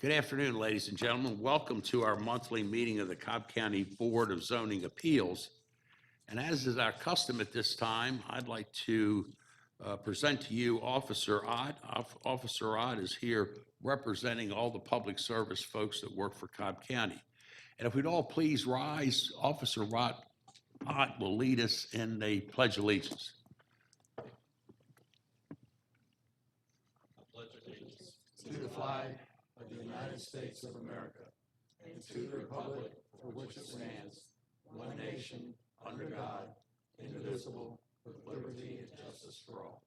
Good afternoon, ladies and gentlemen. Welcome to our monthly meeting of the Cobb County Board of Zoning Appeals. And as is our custom at this time, I'd like to present to you Officer Ott. Officer Ott is here representing all the public service folks that work for Cobb County. And if we'd all please rise, Officer Ott will lead us in a pledge of allegiance. To the flag of the United States of America, and to the republic for which it stands, one nation, under God, indivisible, with liberty and justice for all.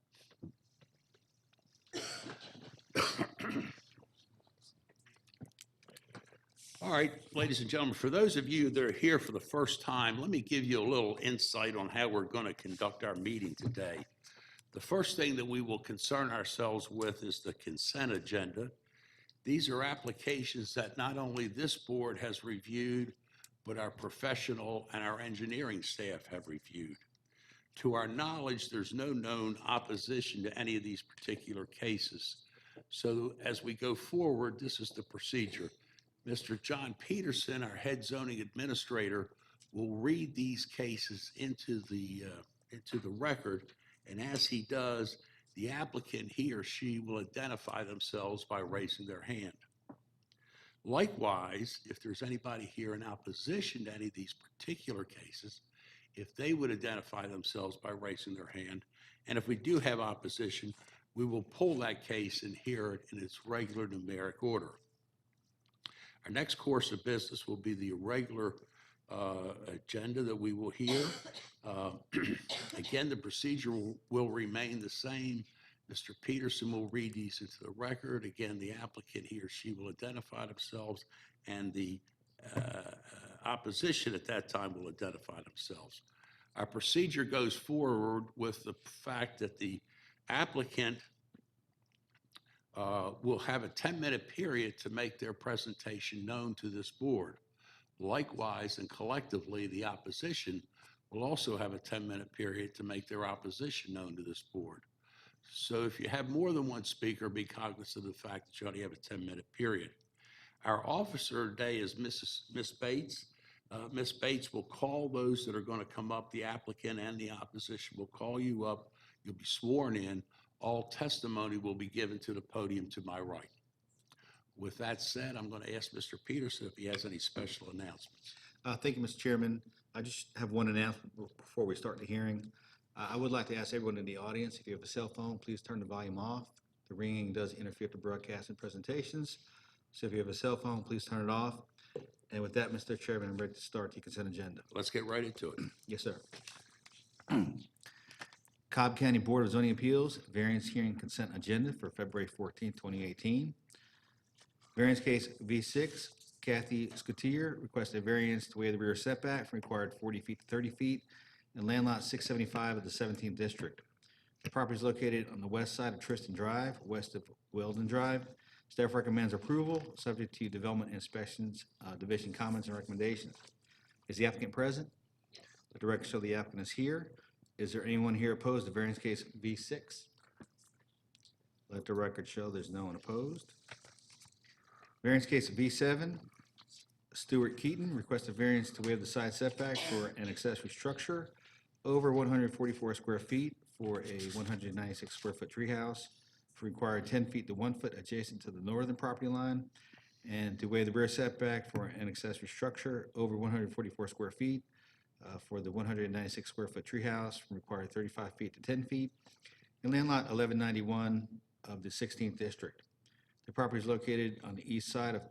All right, ladies and gentlemen, for those of you that are here for the first time, let me give you a little insight on how we're going to conduct our meeting today. The first thing that we will concern ourselves with is the consent agenda. These are applications that not only this board has reviewed, but our professional and our engineering staff have reviewed. To our knowledge, there's no known opposition to any of these particular cases. So as we go forward, this is the procedure. Mr. John Peterson, our head zoning administrator, will read these cases into the record, and as he does, the applicant, he or she, will identify themselves by raising their hand. Likewise, if there's anybody here in opposition to any of these particular cases, if they would identify themselves by raising their hand, and if we do have opposition, we will pull that case and hear it in its regular numeric order. Our next course of business will be the irregular agenda that we will hear. Again, the procedure will remain the same. Mr. Peterson will read these into the record. Again, the applicant, he or she, will identify themselves, and the opposition at that time will identify themselves. Our procedure goes forward with the fact that the applicant will have a 10-minute period to make their presentation known to this board. Likewise, and collectively, the opposition will also have a 10-minute period to make their opposition known to this board. So if you have more than one speaker, be cognizant of the fact that you only have a 10-minute period. Our officer today is Miss Bates. Miss Bates will call those that are going to come up. The applicant and the opposition will call you up. You'll be sworn in. All testimony will be given to the podium to my right. With that said, I'm going to ask Mr. Peterson if he has any special announcements. Thank you, Mr. Chairman. I just have one announcement before we start the hearing. I would like to ask everyone in the audience, if you have a cell phone, please turn the volume off. The ringing does interfere with broadcast and presentations. So if you have a cell phone, please turn it off. And with that, Mr. Chairman, I'm ready to start the consent agenda. Let's get right into it. Yes, sir. Cobb County Board of Zoning Appeals, variance hearing consent agenda for February 14, 2018. Variance case V6, Kathy Scutier requested a variance to waive the rear setback from required 40 feet to 30 feet in land lot 675 of the 17th district. The property is located on the west side of Tristan Drive, west of Weldon Drive. Staff recommends approval, subject to Development Inspections Division comments and recommendations. Is the applicant present? Let the record show the applicant is here. Is there anyone here opposed to variance case V6? Let the record show there's no one opposed. Variance case V7, Stuart Keaton requested variance to waive the side setback for an accessory structure over 144 square feet for a 196 square foot treehouse, required 10 feet to 1 foot adjacent to the northern property line, and to waive the rear setback for an accessory structure over 144 square feet for the 196 square foot treehouse, required 35 feet to 10 feet, in land lot 1191 of the 16th district. The property is located on the east side of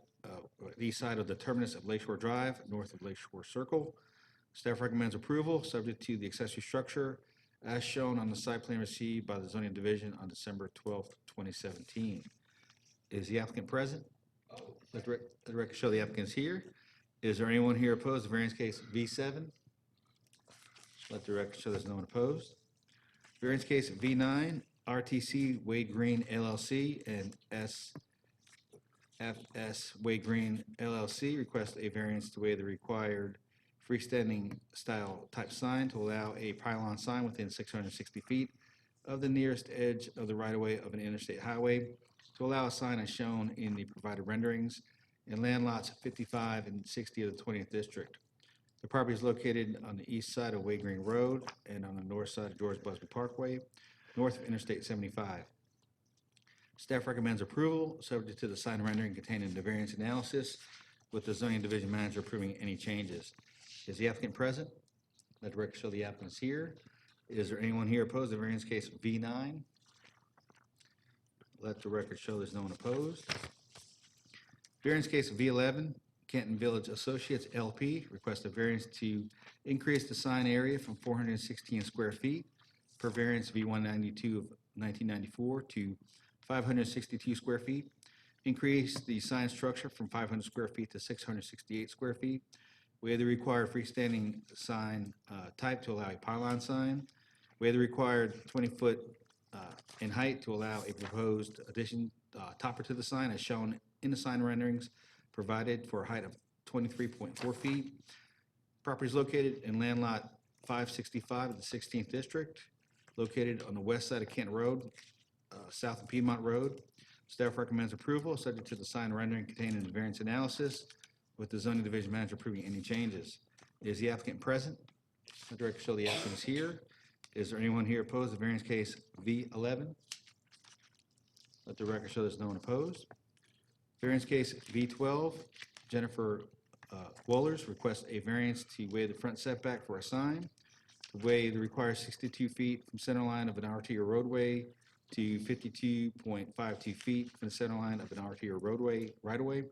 the terminus of Lakeshore Drive, north of Lakeshore Circle. Staff recommends approval, subject to the accessory structure as shown on the site plan received by the zoning division on December 12th, 2017. Is the applicant present? Let the record show the applicant is here. Is there anyone here opposed to variance case V7? Let the record show there's no one opposed. Variance case V9, RTC Wade Green LLC and SFS Wade Green LLC request a variance to waive the required freestanding style type sign to allow a pylon sign within 660 feet of the nearest edge of the right-of-way of an interstate highway to allow a sign as shown in the provided renderings in land lots 55 and 60 of the 20th District. The property is located on the east side of Way Green Road and on the north side of George Busby Parkway, north of Interstate 75. Staff recommends approval, subject to the sign rendering contained in the variance analysis, with the zoning division manager approving any changes. Is the applicant present? Let the record show the applicant is here. Is there anyone here opposed to variance case V9? Let the record show there's no one opposed. Variance case V11, Canton Village Associates LP requests a variance to increase the sign area from 416 square feet per variance V192 of 1994 to 562 square feet. Increase the sign structure from 500 square feet to 668 square feet. Waive the required freestanding sign type to allow a pylon sign. Waive the required 20-foot in height to allow a proposed addition topper to the sign as shown in the sign renderings provided for a height of 23.4 feet. Property is located in land lot 565 of the 16th District, located on the west side of Kent Road, south of Piedmont Road. Staff recommends approval, subject to the sign rendering contained in the variance analysis, with the zoning division manager approving any changes. Is the applicant present? Let the record show the applicant is here. Is there anyone here opposed to variance case V11? Let the record show there's no one opposed. Variance case V12, Jennifer Wohlers requests a variance to waive the front setback for a sign, to waive the required 62 feet from center line of an arterial roadway to 52.52 feet from the center line of an arterial roadway right-of-way.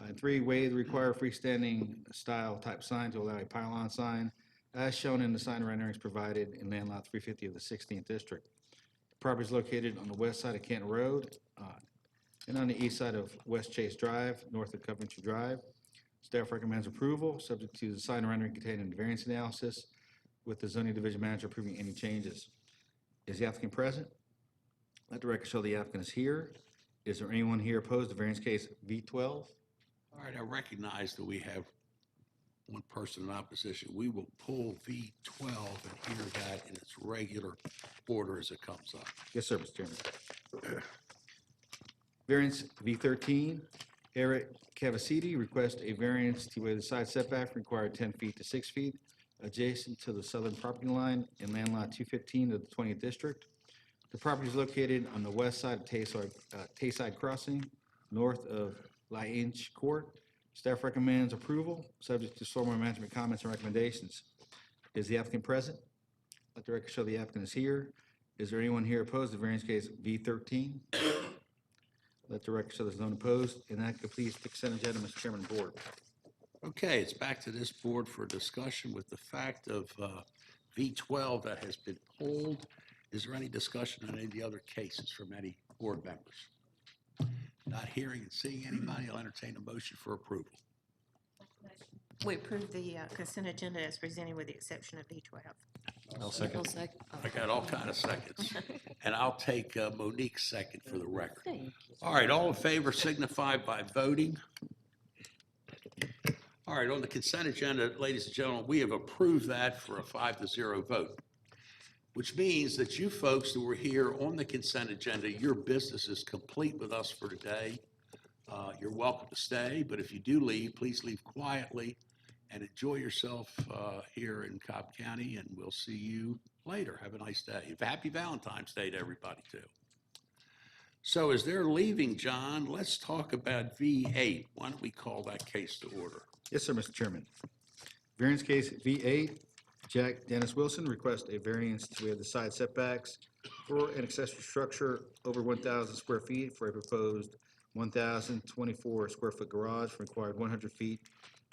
And 3, waive the required freestanding style type sign to allow a pylon sign as shown in the sign renderings provided in land lot 350 of the 16th District. The property is located on the west side of Canton Road and on the east side of West Chase Drive, north of Coventry Drive. Staff recommends approval, subject to the sign rendering contained in the variance analysis, with the zoning division manager approving any changes. Is the applicant present? Let the record show the applicant is here. Is there anyone here opposed to variance case V12? All right, I recognize that we have one person in opposition. We will pull V12 and hear that in its regular order as it comes up. Yes, sir, Mr. Chairman. Variance V13, Eric Cavacidi requests a variance to waive the side setback from required 10 feet to 6 feet adjacent to the southern property line in land lot 215 of the 20th District. The property is located on the west side of Tayside Crossing, north of La Inch Court. Staff recommends approval, subject to stormwater management comments and recommendations. Is the applicant present? Let the record show the applicant is here. Is there anyone here opposed to variance case V13? Let the record show there's none opposed, and that completes the consent agenda, Mr. Chairman and Board. Okay, it's back to this board for discussion with the fact of V12 that has been pulled. Is there any discussion on any of the other cases from any board members? Not hearing and seeing anybody, I'll entertain a motion for approval. We approve the consent agenda as presented with the exception of V12. I'll second. I got all kind of seconds, and I'll take Monique's second for the record. All right, all in favor signify by voting. All right, on the consent agenda, ladies and gentlemen, we have approved that for a 5-0 vote, which means that you folks who were here on the consent agenda, your business is complete with us for today. You're welcome to stay, but if you do leave, please leave quietly and enjoy yourself here in Cobb County, and we'll see you later. Have a nice day. Happy Valentine's Day to everybody, too. So as they're leaving, John, let's talk about V8. Why don't we call that case to order? Yes, sir, Mr. Chairman. Variance case V8, Jack Dennis Wilson requests a variance to waive the side setbacks for an accessory structure over 1,000 square feet for a proposed 1,024 square foot garage required 100 feet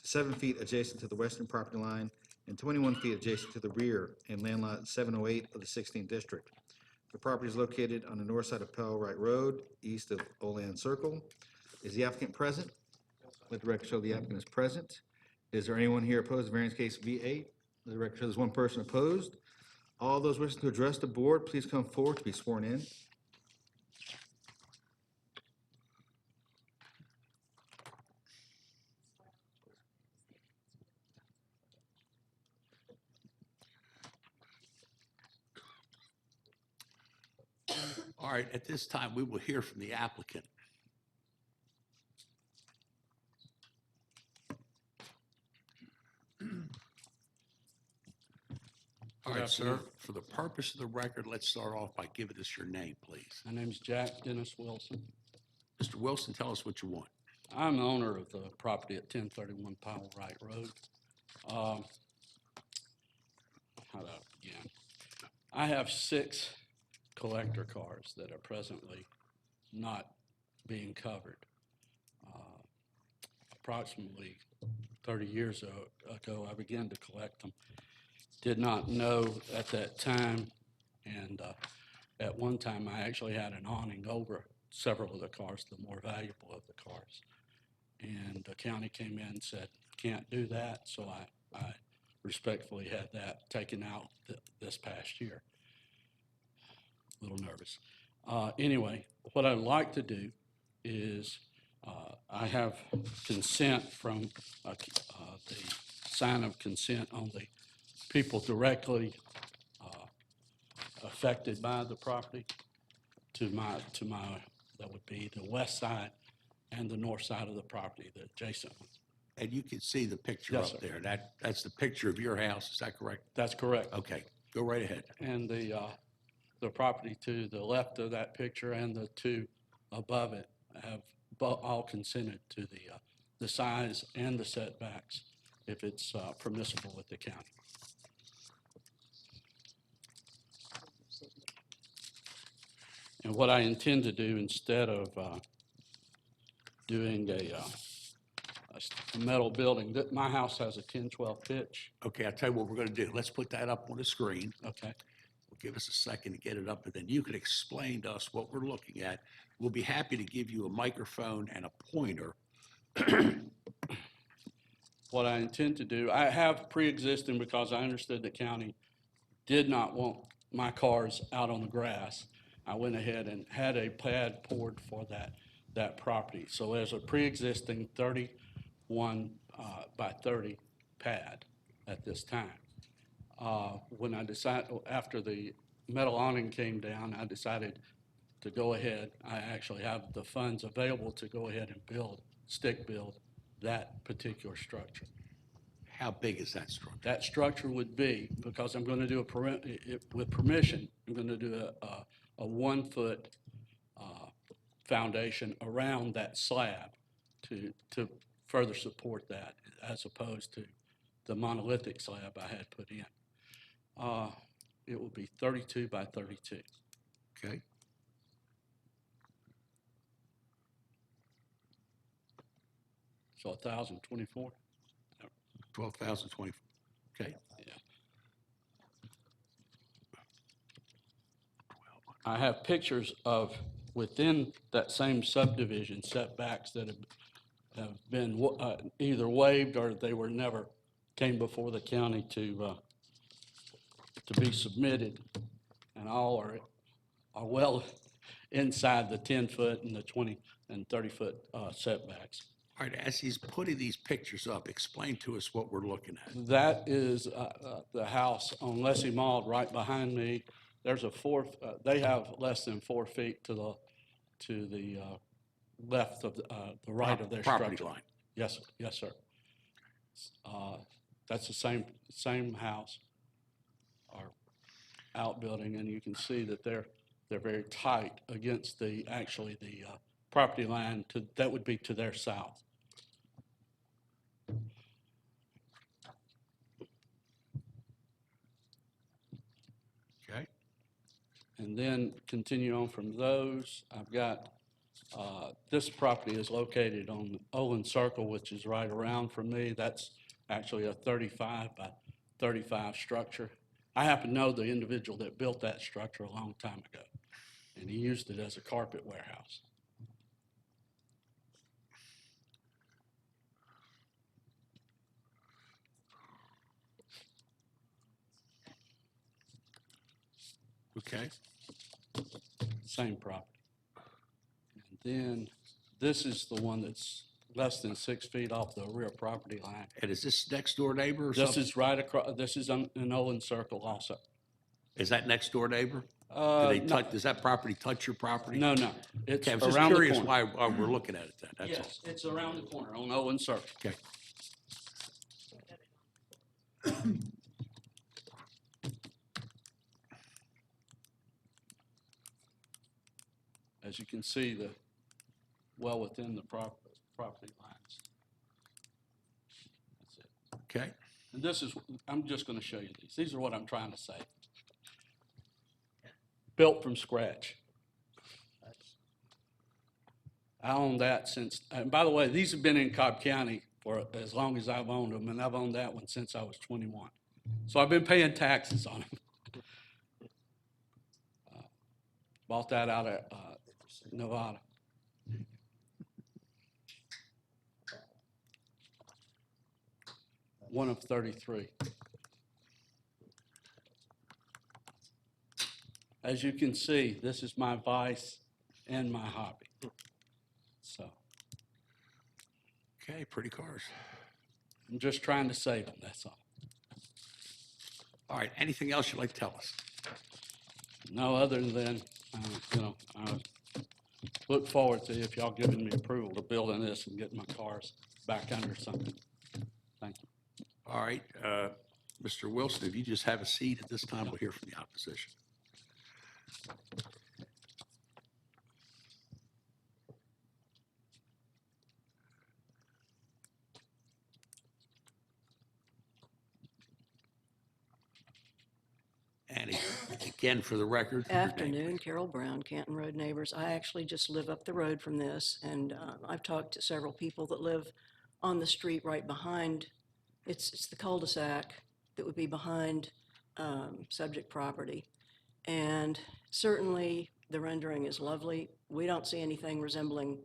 to 7 feet adjacent to the western property line and 21 feet adjacent to the rear in land lot 708 of the 16th District. The property is located on the north side of Pellwright Road, east of Olan Circle. Is the applicant present? Let the record show the applicant is present. Is there anyone here opposed to variance case V8? Let the record show there's one person opposed. All those wishing to address the board, please come forward to be sworn in. All right, at this time, we will hear from the applicant. All right, sir, for the purpose of the record, let's start off by giving us your name, please. My name's Jack Dennis Wilson. Mr. Wilson, tell us what you want. I'm the owner of the property at 1031 Powell Wright Road. How do I begin? I have 6 collector cars that are presently not being covered. Approximately 30 years ago, I began to collect them. Did not know at that time, and at one time I actually had an awning over several of the cars, the more valuable of the cars. And the county came in and said, can't do that, so I respectfully had that taken out this past year. A little nervous. Anyway, what I'd like to do is I have consent from the sign of consent on the people directly affected by the property to my, that would be the west side and the north side of the property, the adjacent one. And you can see the picture Yes, up sir. there. That's the picture of your house, is that correct? That's correct. Okay, go right ahead. And the property to the left of that picture and the 2 above it have all consented to the size and the setbacks if it's permissible with the county. And what I intend to do instead of doing a metal building, my house has a 10-12 pitch. Okay, I'll tell you what we're gonna do. Let's put that up on the screen. Okay. Give us a second to get it up, and then you can explain to us what we're looking at. We'll be happy to give you a microphone and a pointer. What I intend to do, I have pre-existing because I understood the county did not want my cars out on the grass. I went ahead and had a pad poured for that property. So there's a pre-existing 31 by 30 pad at this time. When I decided, after the metal awning came down, I decided to go ahead. I actually have the funds available to go ahead and stick build that particular structure. How big is that structure? That structure would be, because I'm going to do with permission, I'm going to do a 1-foot foundation around that slab to further support that, as opposed to the monolithic slab I had put in. It will be 32 by 32. Okay. So 1,024. 12,020. Okay. Yeah. I have pictures of within that same subdivision setbacks that have been either waived or they were never came before the county to be submitted, and all are well inside the 10-foot and the 20 and 30-foot setbacks. All right, as he's putting these pictures up, explain to us what we're looking at. That is the house on Leslie Maud right behind me. There's they have less than 4 feet to the left of the right of their Property structure. line. Yes, yes, sir. That's the same house or outbuilding, and you can see that they're very tight against the property line that would be to their south. Okay. And then continue on from those, I've got, this property is located on Olin Circle, which is right around from me. That's actually a 35 by 35 structure. I happen to know the individual that built that structure a long time ago, and he used it as a carpet warehouse. Okay. Same property. And then this is the one that's less than 6 feet off the rear property line. And is this next door neighbor or This something? is right across, this is an Olin Circle also. Is that next door neighbor? Do they No, touch, does that property touch your property? no, no. It's Okay, I was just around the curious corner. why we're looking at it then, that's all. Yes, it's around the corner on Owen Circle. Okay. As you can see, well within the property lines. That's it. Okay, And this is, I'm just gonna show you these. These are what I'm trying to say. Built from scratch. I own that since, and by the way, these have been in Cobb County for as long as I've owned them, and I've owned that one since I was 21. So I've been paying taxes on them. Bought that out of Nevada. One of 33. As you can see, this is my vice and my hobby. So okay, pretty cars. I'm just trying to save them, that's all. All right, anything else you'd like to tell us? No, other than, I look forward to if y'all giving me approval to building this and getting my cars back under something. Thank you. All right, Mr. Wilson, if you just have a seat at this time, we'll hear from the opposition. And again, for the record. your name, Afternoon, please. Carol Brown, Canton Road neighbors. I actually just live up the road from this, and I've talked to several people that live on the street right behind. It's the cul-de-sac that would be behind subject property. And certainly, the rendering is lovely. We don't see anything resembling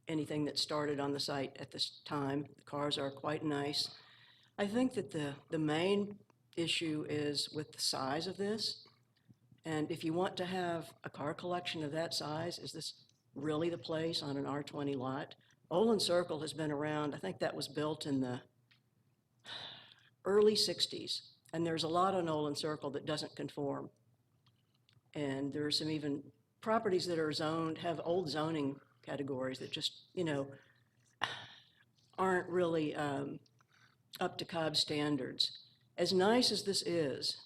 anything that started on the site at this time. The cars are quite nice. I think that the main issue is with the size of this. And if you want to have a car collection of that size, is this really the place on an R20 lot? Olin Circle has been around, I think that was built in the early 60s. And there's a lot on Olin Circle that doesn't conform. And there are some even properties that are zoned, have old zoning categories that just, aren't really up to Cobb standards. As nice as this is,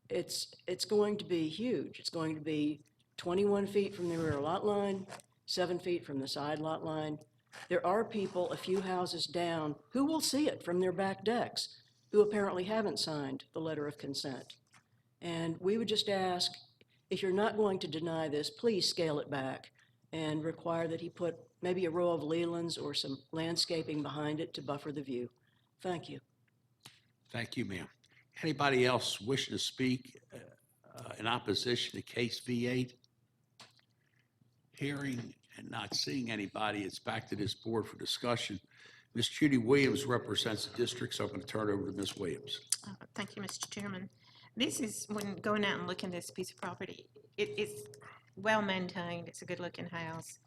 it's going to be huge. It's going to be 21 feet from the rear lot line, 7 feet from the side lot line. There are people a few houses down who will see it from their back decks, who apparently haven't signed the letter of consent. And we would just ask, if you're not going to deny this, please scale it back and require that he put maybe a row of Lelands or some landscaping behind it to buffer the view. Thank you. Thank you, ma'am. Anybody else wishing to speak in opposition to case V8? Hearing and not seeing anybody, it's back to this board for discussion. Ms. Judy Williams represents the district, so I'm going to turn it over to Ms. Williams. Thank you, Mr. Chairman. This is, when going out and looking at this piece of property, it's well maintained. It's a good looking house.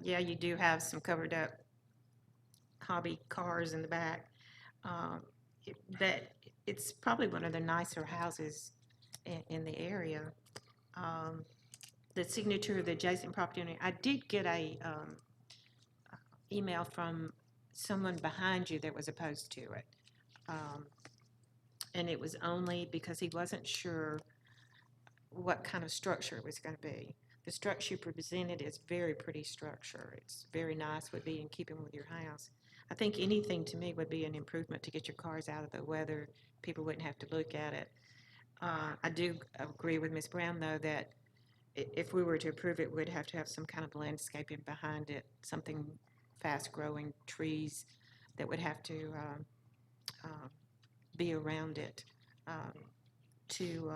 Yeah, you do have some covered up hobby cars in the back. But it's probably one of the nicer houses in the area. The signature of the adjacent property owner, I did get a email from someone behind you that was opposed to it. And it was only because he wasn't sure what kind of structure it was going to be. The structure you presented is very pretty structure. It's very nice, would be in keeping with your house. I think anything to me would be an improvement to get your cars out of the weather. People wouldn't have to look at it. I do agree with Ms. Brown, though, that if we were to approve it, we'd have to have some kind of landscaping behind it, something fast-growing trees that would have to be around it to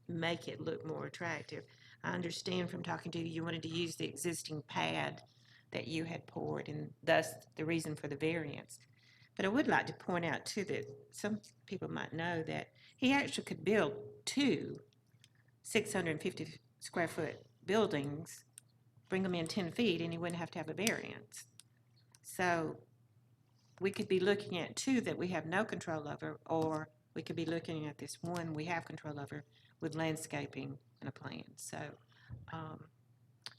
make it look more attractive. I understand from talking to you, you wanted to use the existing pad that you had poured, and thus the reason for the variance. But I would like to point out, too, that some people might know that he actually could build two 650 square foot buildings, bring them in 10 feet, and he wouldn't have to have a variance. So we could be looking at two that we have no control over, or we could be looking at this one we have control over with landscaping in a plan. So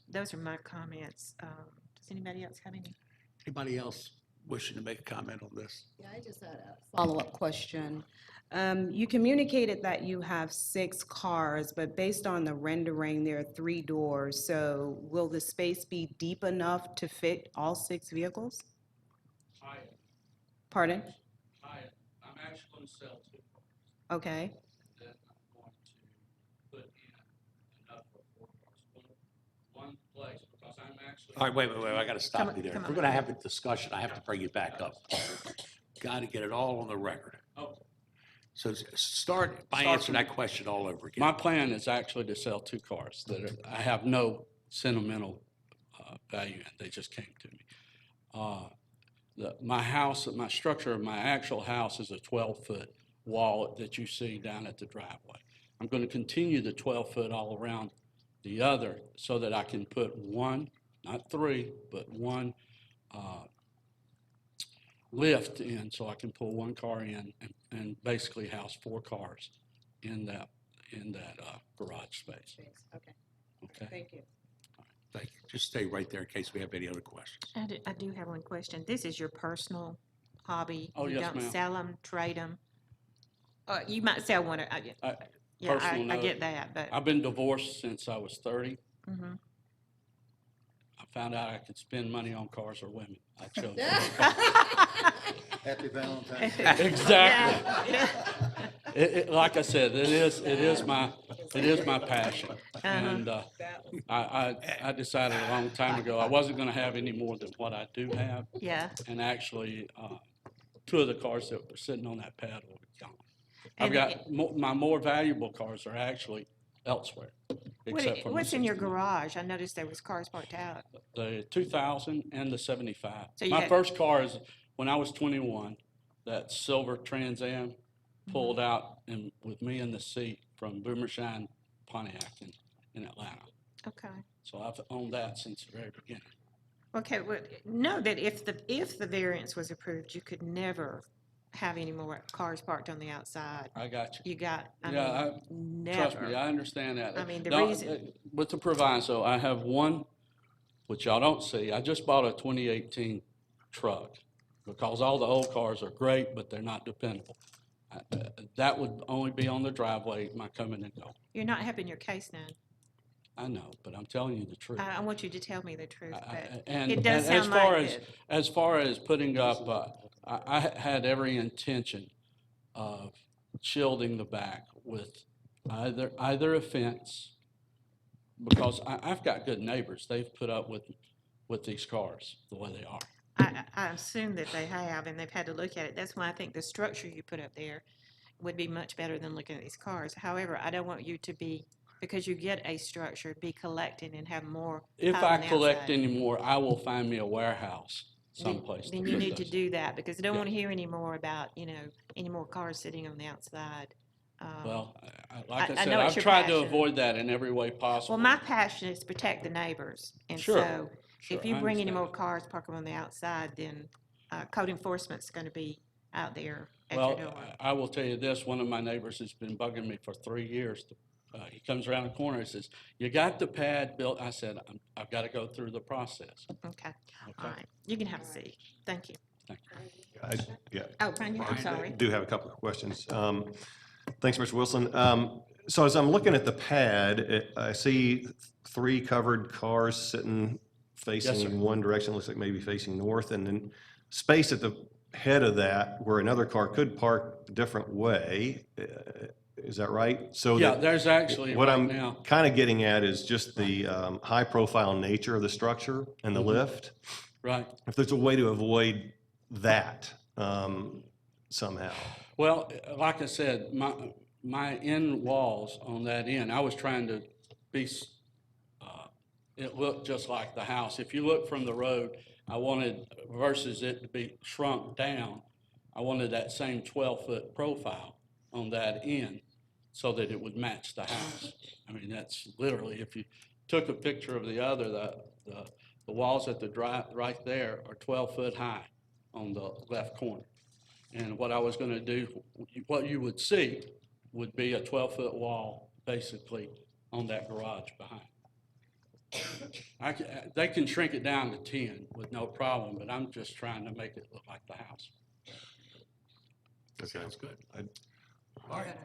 those are my comments. Does anybody else have any? Anybody else wishing to make a comment on this? Yeah, I just had a follow-up question. You communicated that you have 6 cars, but based on the rendering, there are 3 doors. So will the space be deep enough to fit all 6 vehicles? Pardon? I'm actually going to sell 2 cars. Okay. Then I'm going to put in enough for 4 cars. One place, because I'm actually. All right, wait, I gotta stop Come you there. on, If come we're on. gonna have a discussion, I have to bring you back up. Gotta get it all on the record. Oh, So start by Start answering from- that question all over again. my plan is actually to sell 2 cars that I have no sentimental value in. They just came to me. My house, my structure of my actual house is a 12-foot wall that you see down at the driveway. I'm going to continue the 12-foot all around the other so that I can put one, not 3, but one lift in, so I can pull 1 car in and basically house 4 cars in that garage space. Okay, Okay? thank you. Thank you. Just stay right there in case we have any other questions. I do have one question. This is your personal hobby? Oh, You yes, don't ma'am. sell them, trade them? You might sell one, yeah, Personal I note, get that, but, I've been divorced since I was 30. mhm. I found out I could spend money on cars or women. I chose. Happy Valentine's Day. Exactly. Yeah. Like I said, it is my passion. And I decided a long time ago, I wasn't gonna have any more than what I do have. Yeah. And actually, 2 of the cars that were sitting on that pad will be gone. I've And got, my more valuable cars are actually elsewhere, except for my What's in your 69. garage? I noticed there was cars parked out. The 2000 and the 75. So you My had- first car is, when I was 21, that silver Trans Am pulled out and with me in the seat from Boomershine Pontiac in Atlanta. Okay. So I've owned that since the very beginning. Okay, well, know that if the variance was approved, you could never have any more cars parked on the outside. I got you. You got, Yeah, Trust me, never. I understand that. I mean, the Now, reason- with the proviso, I have one, which y'all don't see. I just bought a 2018 truck because all the old cars are great, but they're not dependable. That would only be on the driveway, my coming and going. You're not helping your case now. I know, but I'm telling you the truth. I want you to tell me the truth, but And it does and sound like it. as far as putting up, I had every intention of shielding the back with either a fence, because I've got good neighbors. They've put up with these cars the way they are. I assume that they have, and they've had to look at it. That's why I think the structure you put up there would be much better than looking at these cars. However, I don't want you to be, because you get a structure, be collecting and have more. If piled I on the collect outside. any more, I will find me a warehouse Then- someplace. Then to you put need to those. do that, because I don't Yeah. want to hear any more about, any more cars sitting on the outside. Well, like I I said, know it's I've your tried to passion. avoid that in every way possible. Well, my passion is to protect the neighbors, and Sure, so sure, if you I bring any understand more that. cars, park them on the outside, then code enforcement's going to be out there at your Well, door. I will tell you this, one of my neighbors has been bugging me for 3 years. He comes around the corner and says, "You got the pad built?" I said, "I've got to go through the process." Okay, all Okay. right. You can have a seat. Thank you. Yeah, Oh, Brian, I'm I sorry. do have a couple of questions. Thanks, Mr. Wilson. So as I'm looking at the pad, I see 3 covered cars sitting sir. facing one direction, looks like maybe facing north, and then space at the head of that where another car could park a different way. Is that right? So Yeah, that- there's actually What right I'm now, kind of getting at is just the high-profile nature of the structure and the Mhm. lift. right. If there's a way to avoid that somehow. Well, like I said, my end walls on that end, I was trying to be, it looked just like the house. If you look from the road, I wanted, versus it to be shrunk down, I wanted that same 12-foot profile on that end so that it would match the house. I mean, that's literally, if you took a picture of the other, the walls at the right there are 12 foot high on the left corner. And what I was gonna do, what you would see would be a 12-foot wall, basically on that garage behind. They can shrink it down to 10 with no problem, but I'm just trying to make it look like the house. That sounds good. All right.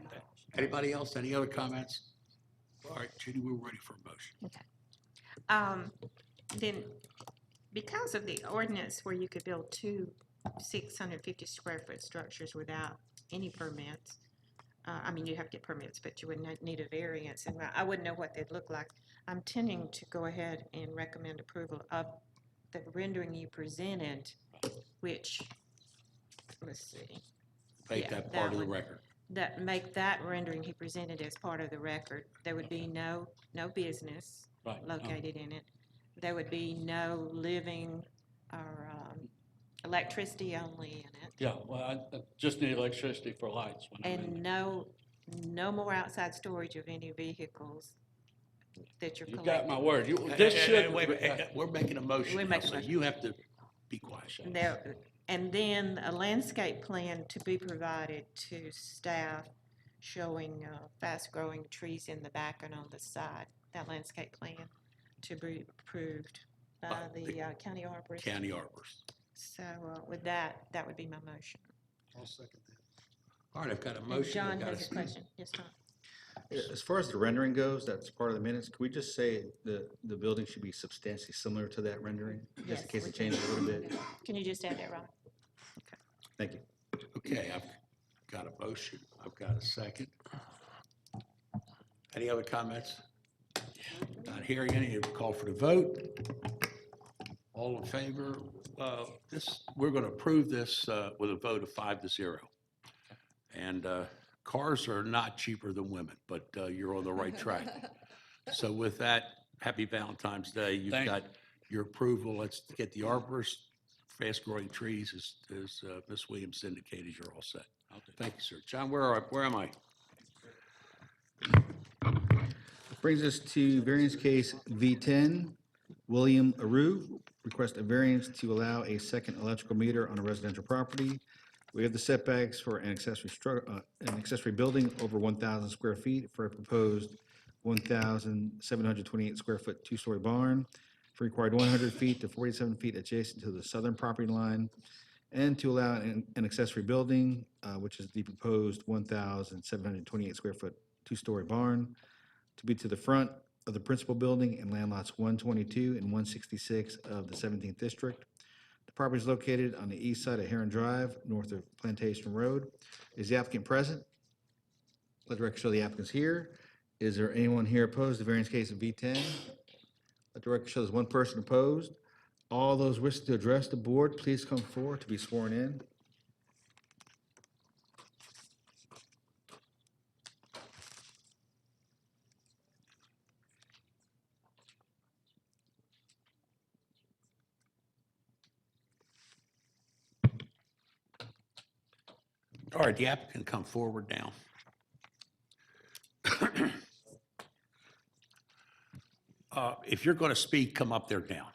Anybody else? Any other comments? All right, Judy, we're ready for a motion. Then, because of the ordinance where you could build two 650 square foot structures without any permits, I mean, you have to get permits, but you would not need a variance, and I wouldn't know what they'd look like. I'm tending to go ahead and recommend approval of the rendering you presented, which, let's see, Make Yeah, that part that of the one. record. that make that rendering he presented as part of the record. There would be no business Right. located in it. There would be no living or electricity only in it. Yeah, well, I just need electricity for lights when I'm in And there. no more outside storage of any vehicles that you're You collecting. got my word. This should. Wait, we're making a motion We're now, making a so motion. you have to be quiet. And then a landscape plan to be provided to staff showing fast-growing trees in the back and on the side. That landscape plan to be approved by the county arborist. County arborist. So with that would be my motion. I'll second that. All right, I've got a And motion. I've John got has a question. Yes, Tom? As far as the rendering goes, that's part of the minutes. Can we just say the building should be substantially similar to that rendering? Just Yes, in case we it changes a little bit? Can you just add that, Ron? Thank you. Okay, I've got a motion. I've got a second. Any other comments? Not hearing any, call for the vote. All in favor? We're going to approve this with a vote of 5-0. And cars are not cheaper than women, but you're on the right track. So with that, happy Valentine's Day. You've Thank you. got your approval. Let's get the arborist, fast-growing trees, as Ms. Williams indicated, you're all set. Okay. Thank you, sir. John, where am I? Brings us to variance case V10, William Aru, request a variance to allow a second electrical meter on a residential property. We have the setbacks for an accessory building over 1,000 square feet for a proposed 1,728 square foot two-story barn, for required 100 feet to 47 feet adjacent to the southern property line, and to allow an accessory building, which is the proposed 1,728 square foot two-story barn, to be to the front of the principal building in land lots 122 and 166 of the 17th district. The property is located on the east side of Heron Drive, north of Plantation Road. Is the applicant present? Let the record show the applicant's here. Is there anyone here opposed to variance case of V10? Let the record show there's one person opposed. All those wishing to address the board, please come forward to be sworn in. All right, the applicant come forward now. If you're going to speak, come up there now.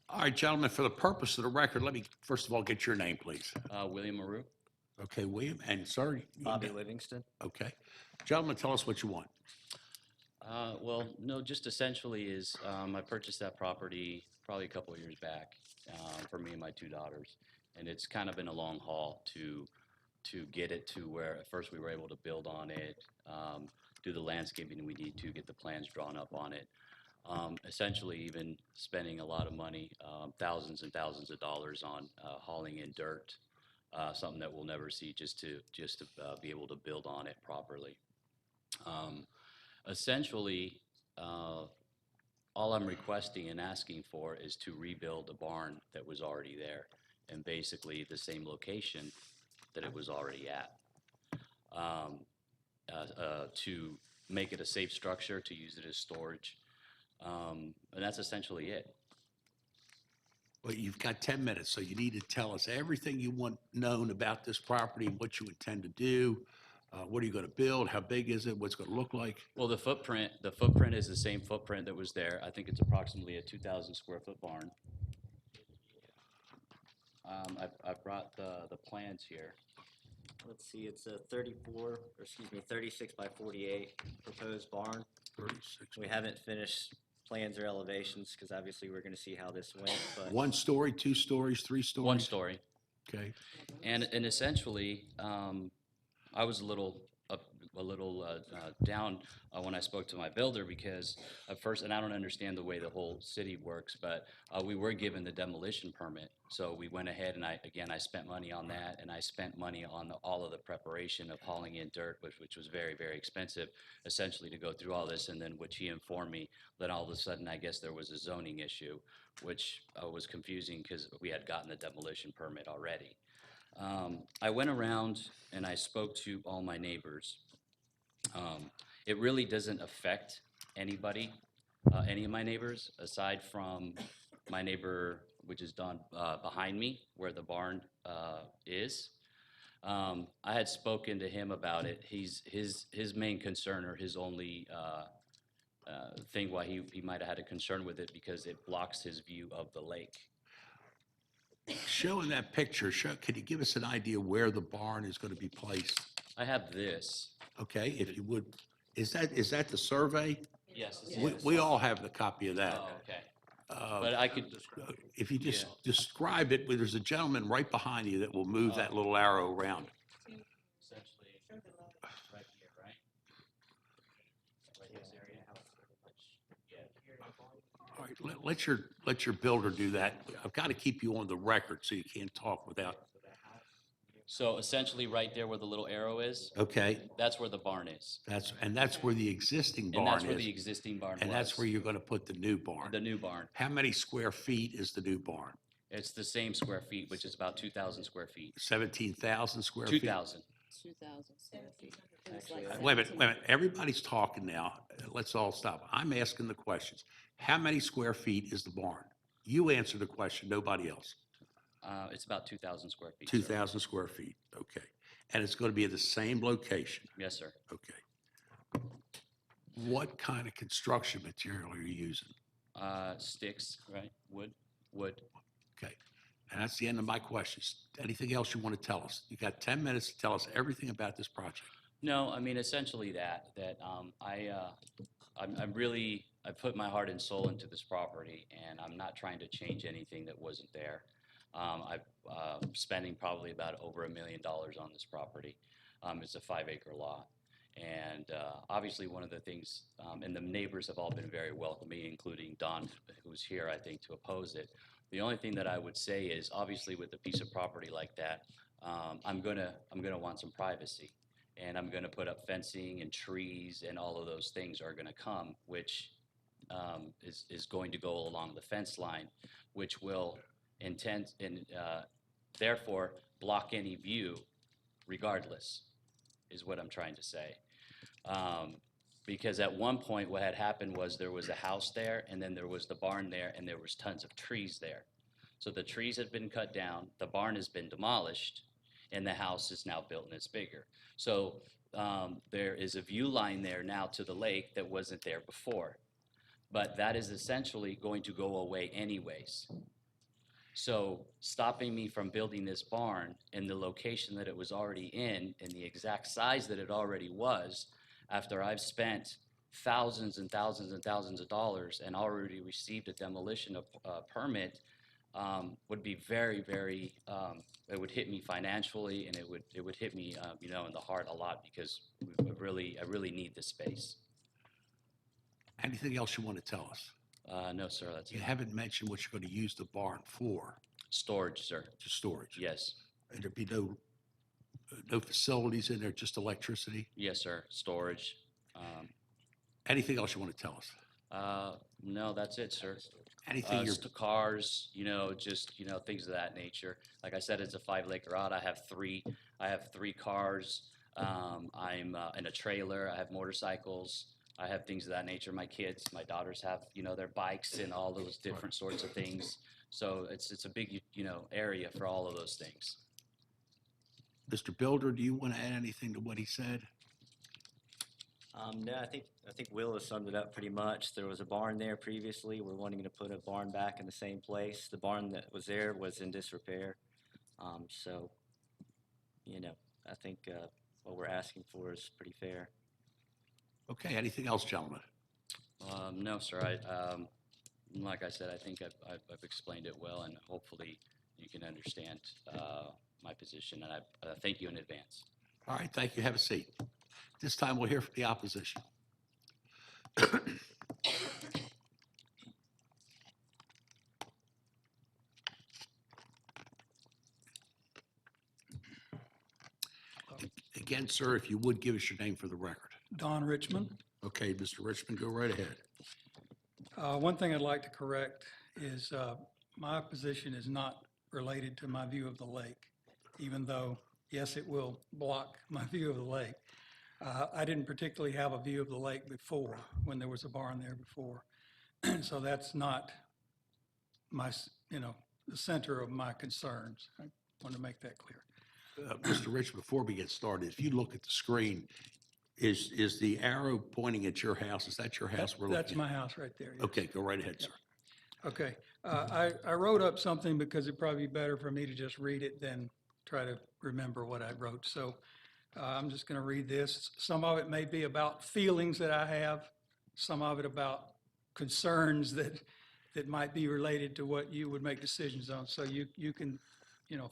All right, gentlemen, for the purpose of the record, let me first of all get your name, please. William Maru, Okay, William, and sir? Bobby Livingston. Okay. Gentlemen, tell us what you want. Well, no, just essentially is, I purchased that property probably a couple of years back for me and my two daughters. And it's kind of been a long haul to get it to where at first we were able to build on it, do the landscaping we need to, get the plans drawn up on it. Essentially even spending a lot of money, thousands and thousands of dollars on hauling in dirt, something that we'll never see just to be able to build on it properly. Essentially, all I'm requesting and asking for is to rebuild the barn that was already there and basically the same location that it was already at. To make it a safe structure, to use it as storage. And that's essentially it. Well, you've got 10 minutes, so you need to tell us everything you want known about this property, what you intend to do, what are you going to build, how big is it, what's it going to look like? Well, the footprint is the same footprint that was there. I think it's approximately a 2,000 square foot barn. I've brought the plans here. Let's see, it's a 36 by 48 proposed barn. 36. We haven't finished plans or elevations because obviously we're going to see how this went, but 1 story, 2 stories, 3 stories? One story. Okay. And essentially, I was a little down when I spoke to my builder because at first, and I don't understand the way the whole city works, but we were given the demolition permit. So we went ahead and I spent money on that, and I spent money on all of the preparation of hauling in dirt, which was very, very expensive, essentially to go through all this. And then which he informed me that all of a sudden, I guess there was a zoning issue, which was confusing because we had gotten the demolition permit already. I went around and I spoke to all my neighbors. It really doesn't affect anybody, any of my neighbors, aside from my neighbor, which is down behind me, where the barn is. I had spoken to him about it. His main concern, or his only thing why he might have had a concern with it, because it blocks his view of the lake. Showing that picture, could you give us an idea where the barn is going to be placed? I have this. Okay, if you would, is that the survey? Yes. We all have the copy of that. Oh, okay. But I could, If you just describe it, there's a gentleman right behind you that will move that little arrow around. essentially, right here, right? Right this area. All right, let your builder do that. I've got to keep you on the record so you can't talk without, So essentially, right there where the little arrow is, okay? that's where the barn is. That's where the existing And barn that's where the is. existing barn was. And that's where you're going to put the new barn. The new barn. How many square feet is the new barn? It's the same square feet, which is about 2,000 square feet. 17,000 square feet? 2,000. 2,000 square feet. Wait a minute. Everybody's talking now. Let's all stop. I'm asking the questions. How many square feet is the barn? You answer the question, nobody else. It's about 2,000 square feet. sir. 2,000 square feet, okay. And it's going to be at the same location, Yes, sir. okay. What kind of construction material are you using? Sticks, right? Wood. Okay, and that's the end of my questions. Anything else you want to tell us? You got 10 minutes to tell us everything about this project. No, I mean, essentially I put my heart and soul into this property, and I'm not trying to change anything that wasn't there. I'm spending probably about over $1 million on this property. It's a 5-acre lot. And obviously one of the things, and the neighbors have all been very welcoming, including Don, who's here, I think, to oppose it. The only thing that I would say is, obviously with a piece of property like that, I'm gonna want some privacy. And I'm gonna put up fencing and trees, and all of those things are gonna come, which is going to go along the fence line, which will therefore block any view regardless, is what I'm trying to say. Because at one point what had happened was there was a house there, and then there was the barn there, and there was tons of trees there. So the trees had been cut down, the barn has been demolished, and the house is now built and it's bigger. So there is a view line there now to the lake that wasn't there before. But that is essentially going to go away anyways. So stopping me from building this barn in the location that it was already in the exact size that it already was, after I've spent thousands and thousands and thousands of dollars and already received a demolition permit, would be very, very, it would hit me financially, and it would hit me, in the heart a lot, because I really need this space. Anything else you want to tell us? No, sir, that's You it. haven't mentioned what you're going to use the barn for, Storage, sir. just storage. Yes. And there'd be no facilities in there, just electricity? Yes, sir. Storage. Anything else you want to tell us? No, that's it, sir. Anything you're, Cars, just, things of that nature. Like I said, it's a 5-acre lot. I have three cars. I'm in a trailer. I have motorcycles. I have things of that nature. My kids, my daughters have, their bikes and all those different sorts of things. So it's a big, area for all of those things. Mr. Builder, do you want to add anything to what he said? No, I think Will has summed it up pretty much. There was a barn there previously. We're wanting to put a barn back in the same place. The barn that was there was in disrepair. So, I think what we're asking for is pretty fair. Okay, anything else, gentlemen? No, sir, like I said, I think I've explained it well, and hopefully you can understand my position, and I thank you in advance. All right, thank you. Have a seat. This time we'll hear from the opposition. Again, sir, if you would give us your name for the record. Don Richmond. Okay, Mr. Richmond, go right ahead. One thing I'd like to correct is my position is not related to my view of the lake, even though, yes, it will block my view of the lake. I didn't particularly have a view of the lake before, when there was a barn there before. So that's not my, the center of my concerns. I want to make that clear. Mr. Rich, before we get started, if you look at the screen, is the arrow pointing at your house? Is that your house we're looking at? That's my house right there. Yes. Okay, go right ahead, sir. Okay. I wrote up something because it'd probably be better for me to just read it than try to remember what I wrote. So I'm just going to read this. Some of it may be about feelings that I have, some of it about concerns that might be related to what you would make decisions on. So you can,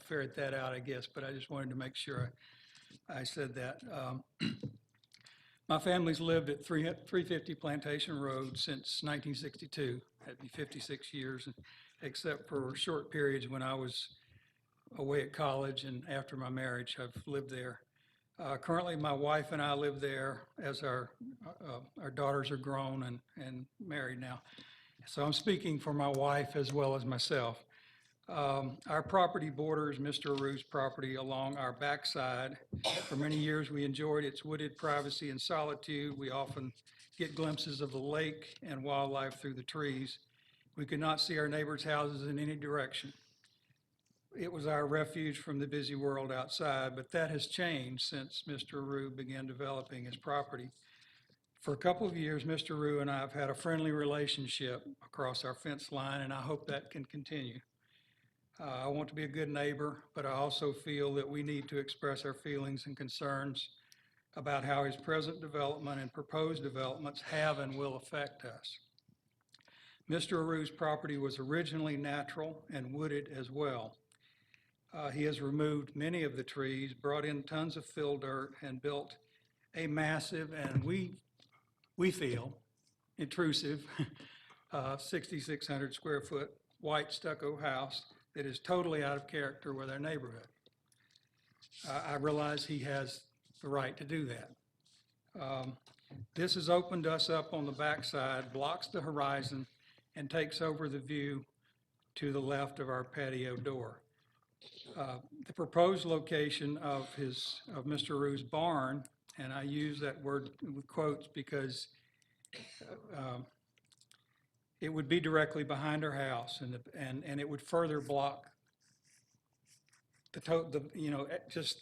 ferret that out, I guess, but I just wanted to make sure I said that. My family's lived at 350 Plantation Road since 1962. That'd be 56 years, except for short periods when I was away at college and after my marriage, I've lived there. Currently, my wife and I live there as our daughters are grown and married now. So I'm speaking for my wife as well as myself. Our property borders Mr. Aru's property along our backside. For many years, we enjoyed its wooded privacy and solitude. We often get glimpses of the lake and wildlife through the trees. We could not see our neighbors' houses in any direction. It was our refuge from the busy world outside, but that has changed since Mr. Aru began developing his property. For a couple of years, Mr. Aru and I have had a friendly relationship across our fence line, and I hope that can continue. I want to be a good neighbor, but I also feel that we need to express our feelings and concerns about how his present development and proposed developments have and will affect us. Mr. Aru's property was originally natural and wooded as well. He has removed many of the trees, brought in tons of fill dirt, and built a massive and we feel intrusive 6,600 square foot white stucco house that is totally out of character with our neighborhood. I realize he has the right to do that. This has opened us up on the backside, blocks the horizon, and takes over the view to the left of our patio door. The proposed location of Mr. Aru's barn, and I use that word with quotes because it would be directly behind our house, and it would further block just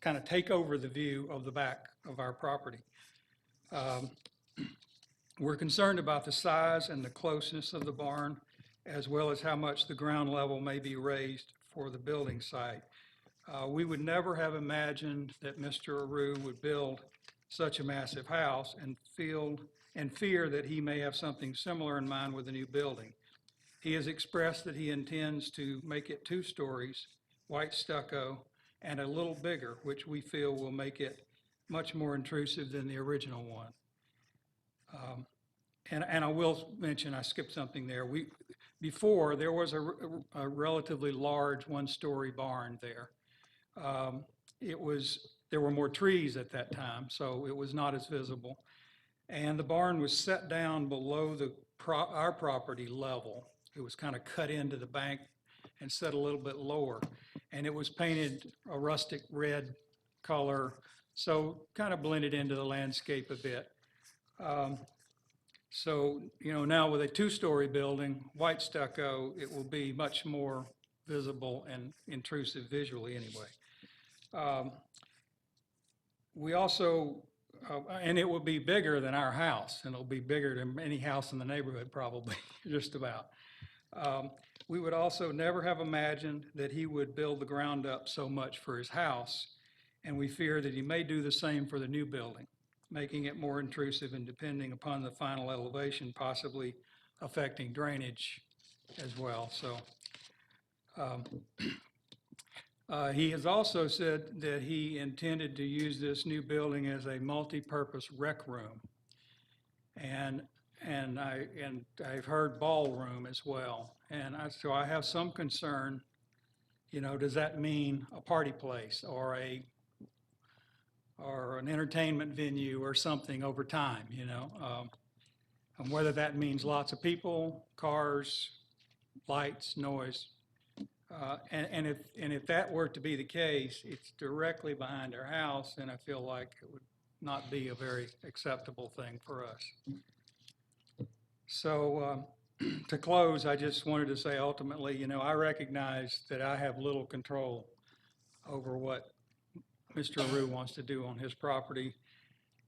kind of take over the view of the back of our property. We're concerned about the size and the closeness of the barn, as well as how much the ground level may be raised for the building site. We would never have imagined that Mr. Aru would build such a massive house and fear that he may have something similar in mind with the new building. He has expressed that he intends to make it 2 stories, white stucco, and a little bigger, which we feel will make it much more intrusive than the original one. And I will mention, I skipped something there. Before, there was a relatively large 1-story barn there. There were more trees at that time, so it was not as visible. And the barn was set down below our property level. It was kind of cut into the bank and set a little bit lower. And it was painted a rustic red color, so kind of blended into the landscape a bit. So, now with a 2-story building, white stucco, it will be much more visible and intrusive visually anyway. We also, and it will be bigger than our house, and it'll be bigger than any house in the neighborhood probably, just about. We would also never have imagined that he would build the ground up so much for his house. and we fear that he may do the same for the new building, making it more intrusive and depending upon the final elevation, possibly affecting drainage as well. So he has also said that he intended to use this new building as a multi-purpose rec room. And I've heard ballroom as well. So I have some concern, does that mean a party place or an entertainment venue or something over time, and whether that means lots of people, cars, lights, noise. And if that were to be the case, it's directly behind our house, and I feel like it would not be a very acceptable thing for us. So to close, I just wanted to say ultimately, I recognize that I have little control over what Mr. Aru wants to do on his property.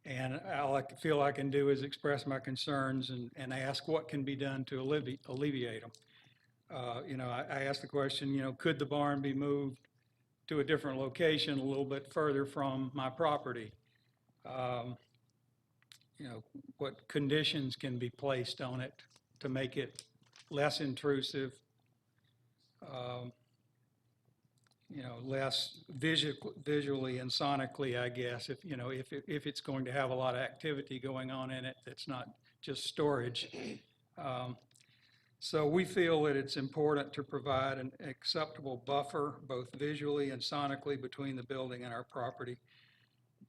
And all I feel I can do is express my concerns and ask what can be done to alleviate them. I asked the question, could the barn be moved to a different location a little bit further from my property? What conditions can be placed on it to make it less intrusive, less visually and sonically, I guess, if it's going to have a lot of activity going on in it, that's not just storage. So we feel that it's important to provide an acceptable buffer, both visually and sonically, between the building and our property.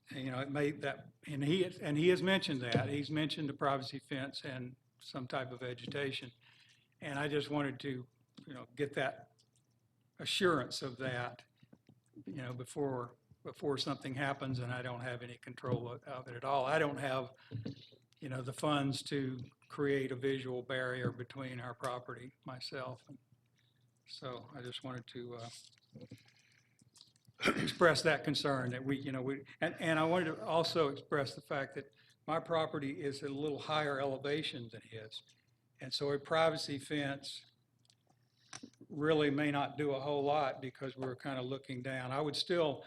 It made that, and he has mentioned that. He's mentioned a privacy fence and some type of vegetation. And I just wanted to, get that assurance of that, before something happens and I don't have any control of it at all. I don't have, the funds to create a visual barrier between our property myself. So I just wanted to express that concern that and I wanted to also express the fact that my property is at a little higher elevation than his. And so a privacy fence really may not do a whole lot because we're kind of looking down. I would still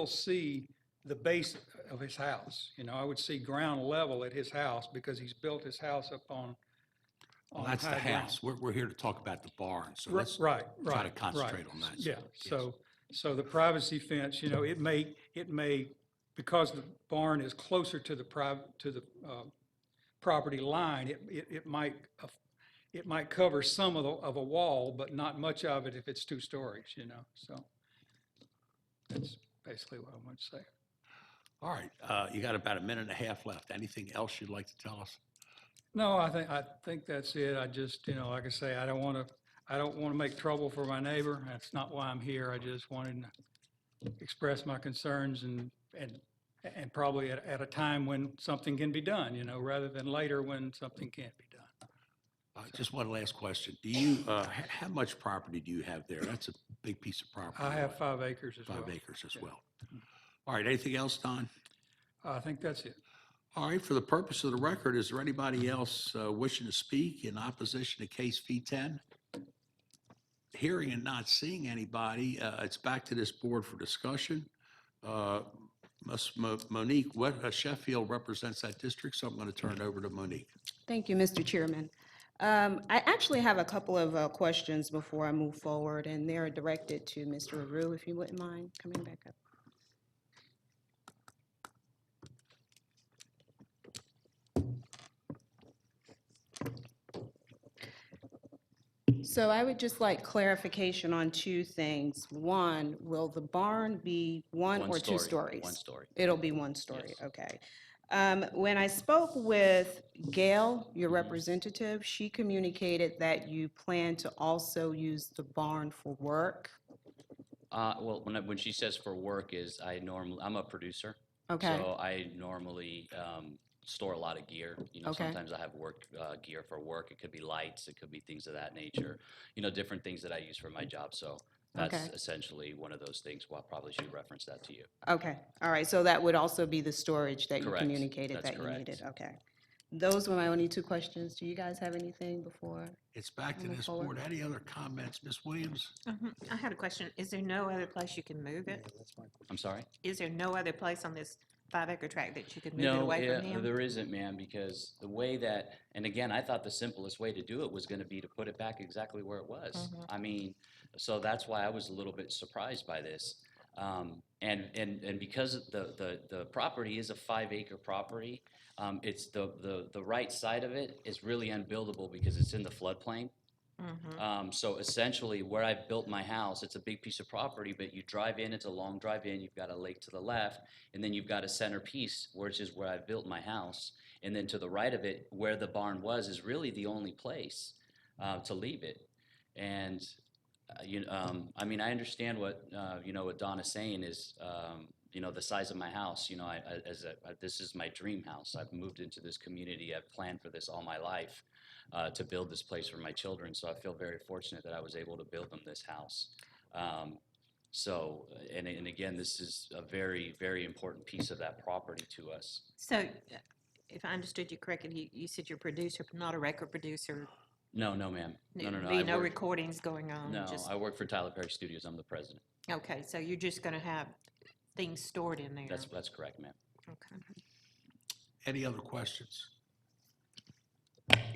see the base of his house. I would see ground level at his house because he's built his house up on Well, that's the high ground. house. We're here to talk about the barn, so let's Right. try to concentrate on that. Yeah, Yes. so the privacy fence, it may, because the barn is closer to the property line, it might cover some of a wall, but not much of it if it's 2 stories, so that's basically what I want to say. All right, you got about a minute and a half left. Anything else you'd like to tell us? No, I think that's it. I just, like I say, I don't want to make trouble for my neighbor. That's not why I'm here. I just wanted to express my concerns and probably at a time when something can be done, rather than later when something can't be done. Just one last question. Do you, how much property do you have there? That's a big piece of property. I have 5 acres as well. 5 acres as well. All right, anything else, Don? I think that's it. All right, for the purpose of the record, is there anybody else wishing to speak in opposition to case V10? Hearing and not seeing anybody, it's back to this board for discussion. Ms. Monique Sheffield represents that district, so I'm going to turn it over to Monique. Thank you, Mr. Chairman. I actually have a couple of questions before I move forward, and they're directed to Mr. Aru, if you wouldn't mind coming back up. So I would just like clarification on 2 things. One, will the barn be 1 or 2 stories? 1 story. It'll be 1 story, Yes. okay. When I spoke with Gail, your representative, she communicated that you plan to also use the barn for work. Well, when she says for work I'm a producer. Okay. So I normally store a lot of gear. Okay. Sometimes I have work gear for work. It could be lights. It could be things of that nature. Different things that I use for my job. So that's Okay. essentially one of those things. Well, I probably should reference that to you. Okay, all right, so that would also be the storage that you Correct. communicated That's that you correct. needed, okay. Those were my only two questions. Do you guys have anything before? It's back to Move this forward. board. Any other comments, Ms. Williams? I had a question. Is there no other place you can move it? I'm sorry? Is there no other place on this 5-acre tract that you could move it No, away from him? there isn't, ma'am, because the way that, and again, I thought the simplest way to do it was gonna be to put it back exactly where it was. Mm-hmm. I mean, so that's why I was a little bit surprised by this. And because the property is a 5-acre property, it's the right side of it is really unbuildable because it's in the floodplain. So essentially, where I've built my house, it's a big piece of property, but you drive in, it's a long drive in, you've got a lake to the left, and then you've got a centerpiece, which is where I've built my house. And then to the right of it, where the barn was, is really the only place to leave it. And, I mean, I understand what, what Don is saying is, the size of my house, this is my dream house. I've moved into this community, I've planned for this all my life. To build this place for my children, so I feel very fortunate that I was able to build them this house. And again, this is a very, very important piece of that property to us. So, if I understood you correctly, you said you're a producer, but not a record producer. No, ma'am. No. There'd I be no work- recordings going on? No, just- I work for Tyler Perry Studios. I'm the president. Okay, so you're just gonna have things stored in there? That's correct, ma'am. Okay. Any other questions?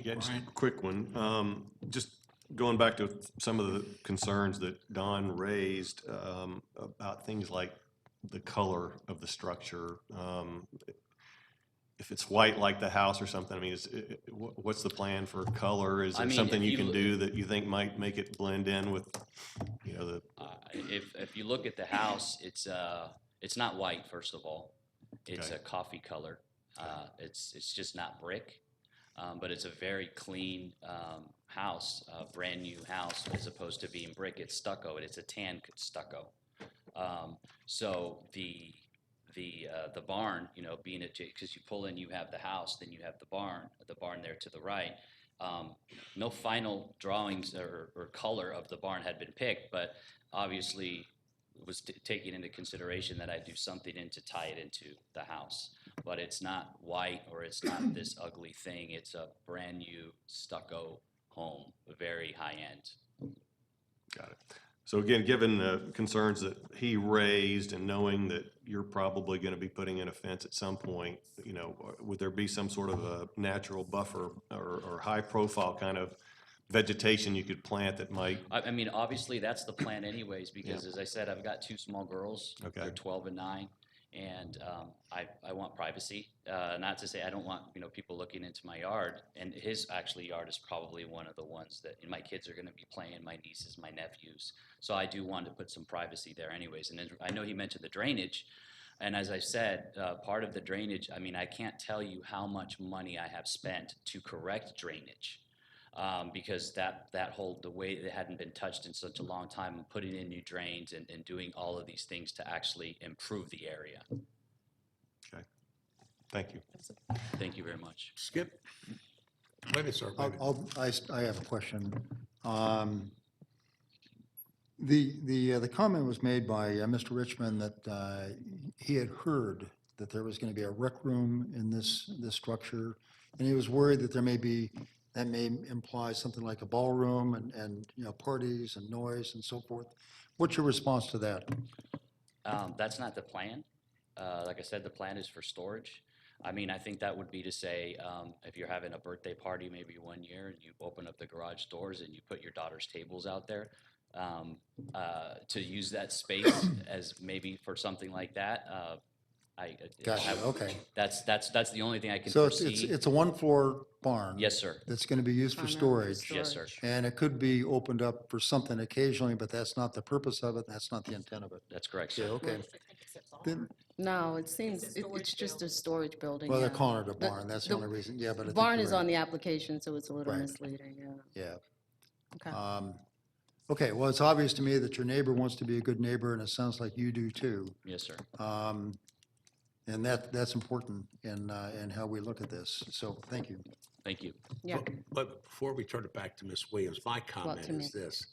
Yeah, just a Brian? quick one. Just going back to some of the concerns that Don raised about things like the color of the structure. If it's white like the house or something, I mean, what's the plan for color? Is I there mean, something if you you can look- do that you think might make it blend in with, the, If you look at the house, it's not white, first of all. It's Okay. a coffee color. It's just not brick. But it's a very clean house, a brand-new house, as opposed to being brick. It's stucco, and it's a tan stucco. So the barn, being because you pull in, you have the house, then you have the barn there to the right. No final drawings or color of the barn had been picked, but obviously it was taking into consideration that I do something to tie it into the house. But it's not white or it's not this ugly thing. It's a brand new stucco home, very high end. got it. So again, given the concerns that he raised and knowing that you're probably going to be putting in a fence at some point, would there be some sort of a natural buffer or high profile kind of vegetation you could plant that might, I mean, obviously, that's the plan anyways, because as I said, I've got 2 small girls. Okay. They're 12 and 9, and I want privacy. Not to say I don't want, people looking into my yard, and his actually yard is probably one of the ones that my kids are gonna be playing, my nieces, my nephews. So I do want to put some privacy there anyways. And then I know he mentioned the drainage, and as I said, part of the drainage, I mean, I can't tell you how much money I have spent to correct drainage. Because the way it hadn't been touched in such a long time, and putting in new drains and doing all of these things to actually improve the area. thank you. Thank you very much. Skip? Wait a minute, sir. Wait a minute. I have a question. The comment was made by Mr. Richmond that he had heard that there was going to be a rec room in this structure, and he was worried that that may imply something like a ballroom and parties and noise and so forth. What's your response to that? That's not the plan. Like I said, the plan is for storage. I mean, I think that would be to say, if you're having a birthday party maybe one year and you open up the garage doors and you put your daughter's tables out there, to use that space as maybe for something like that. Gotcha, okay. That's the only thing I can So foresee. it's a one-floor barn? Yes, sir. That's going to be used for Primarily storage? Yes, sir. And it could be opened up for something occasionally, but that's not the purpose of it, that's not the intent of it? That's correct, Yeah, sir. okay. Then, No, it seems, it's just a storage building. well, they're yeah. calling it a The- barn, that's the the only reason, yeah, but I think Barn you're is right. on the application, so it's a little Right. misleading, yeah. Yeah. Okay. Okay, well, it's obvious to me that your neighbor wants to be a good neighbor, and it sounds like you do too. Yes, sir. And that's important in how we look at this, so thank you. Thank you. Yeah, But before we turn it back to Ms. Williams, my comment to me. is this.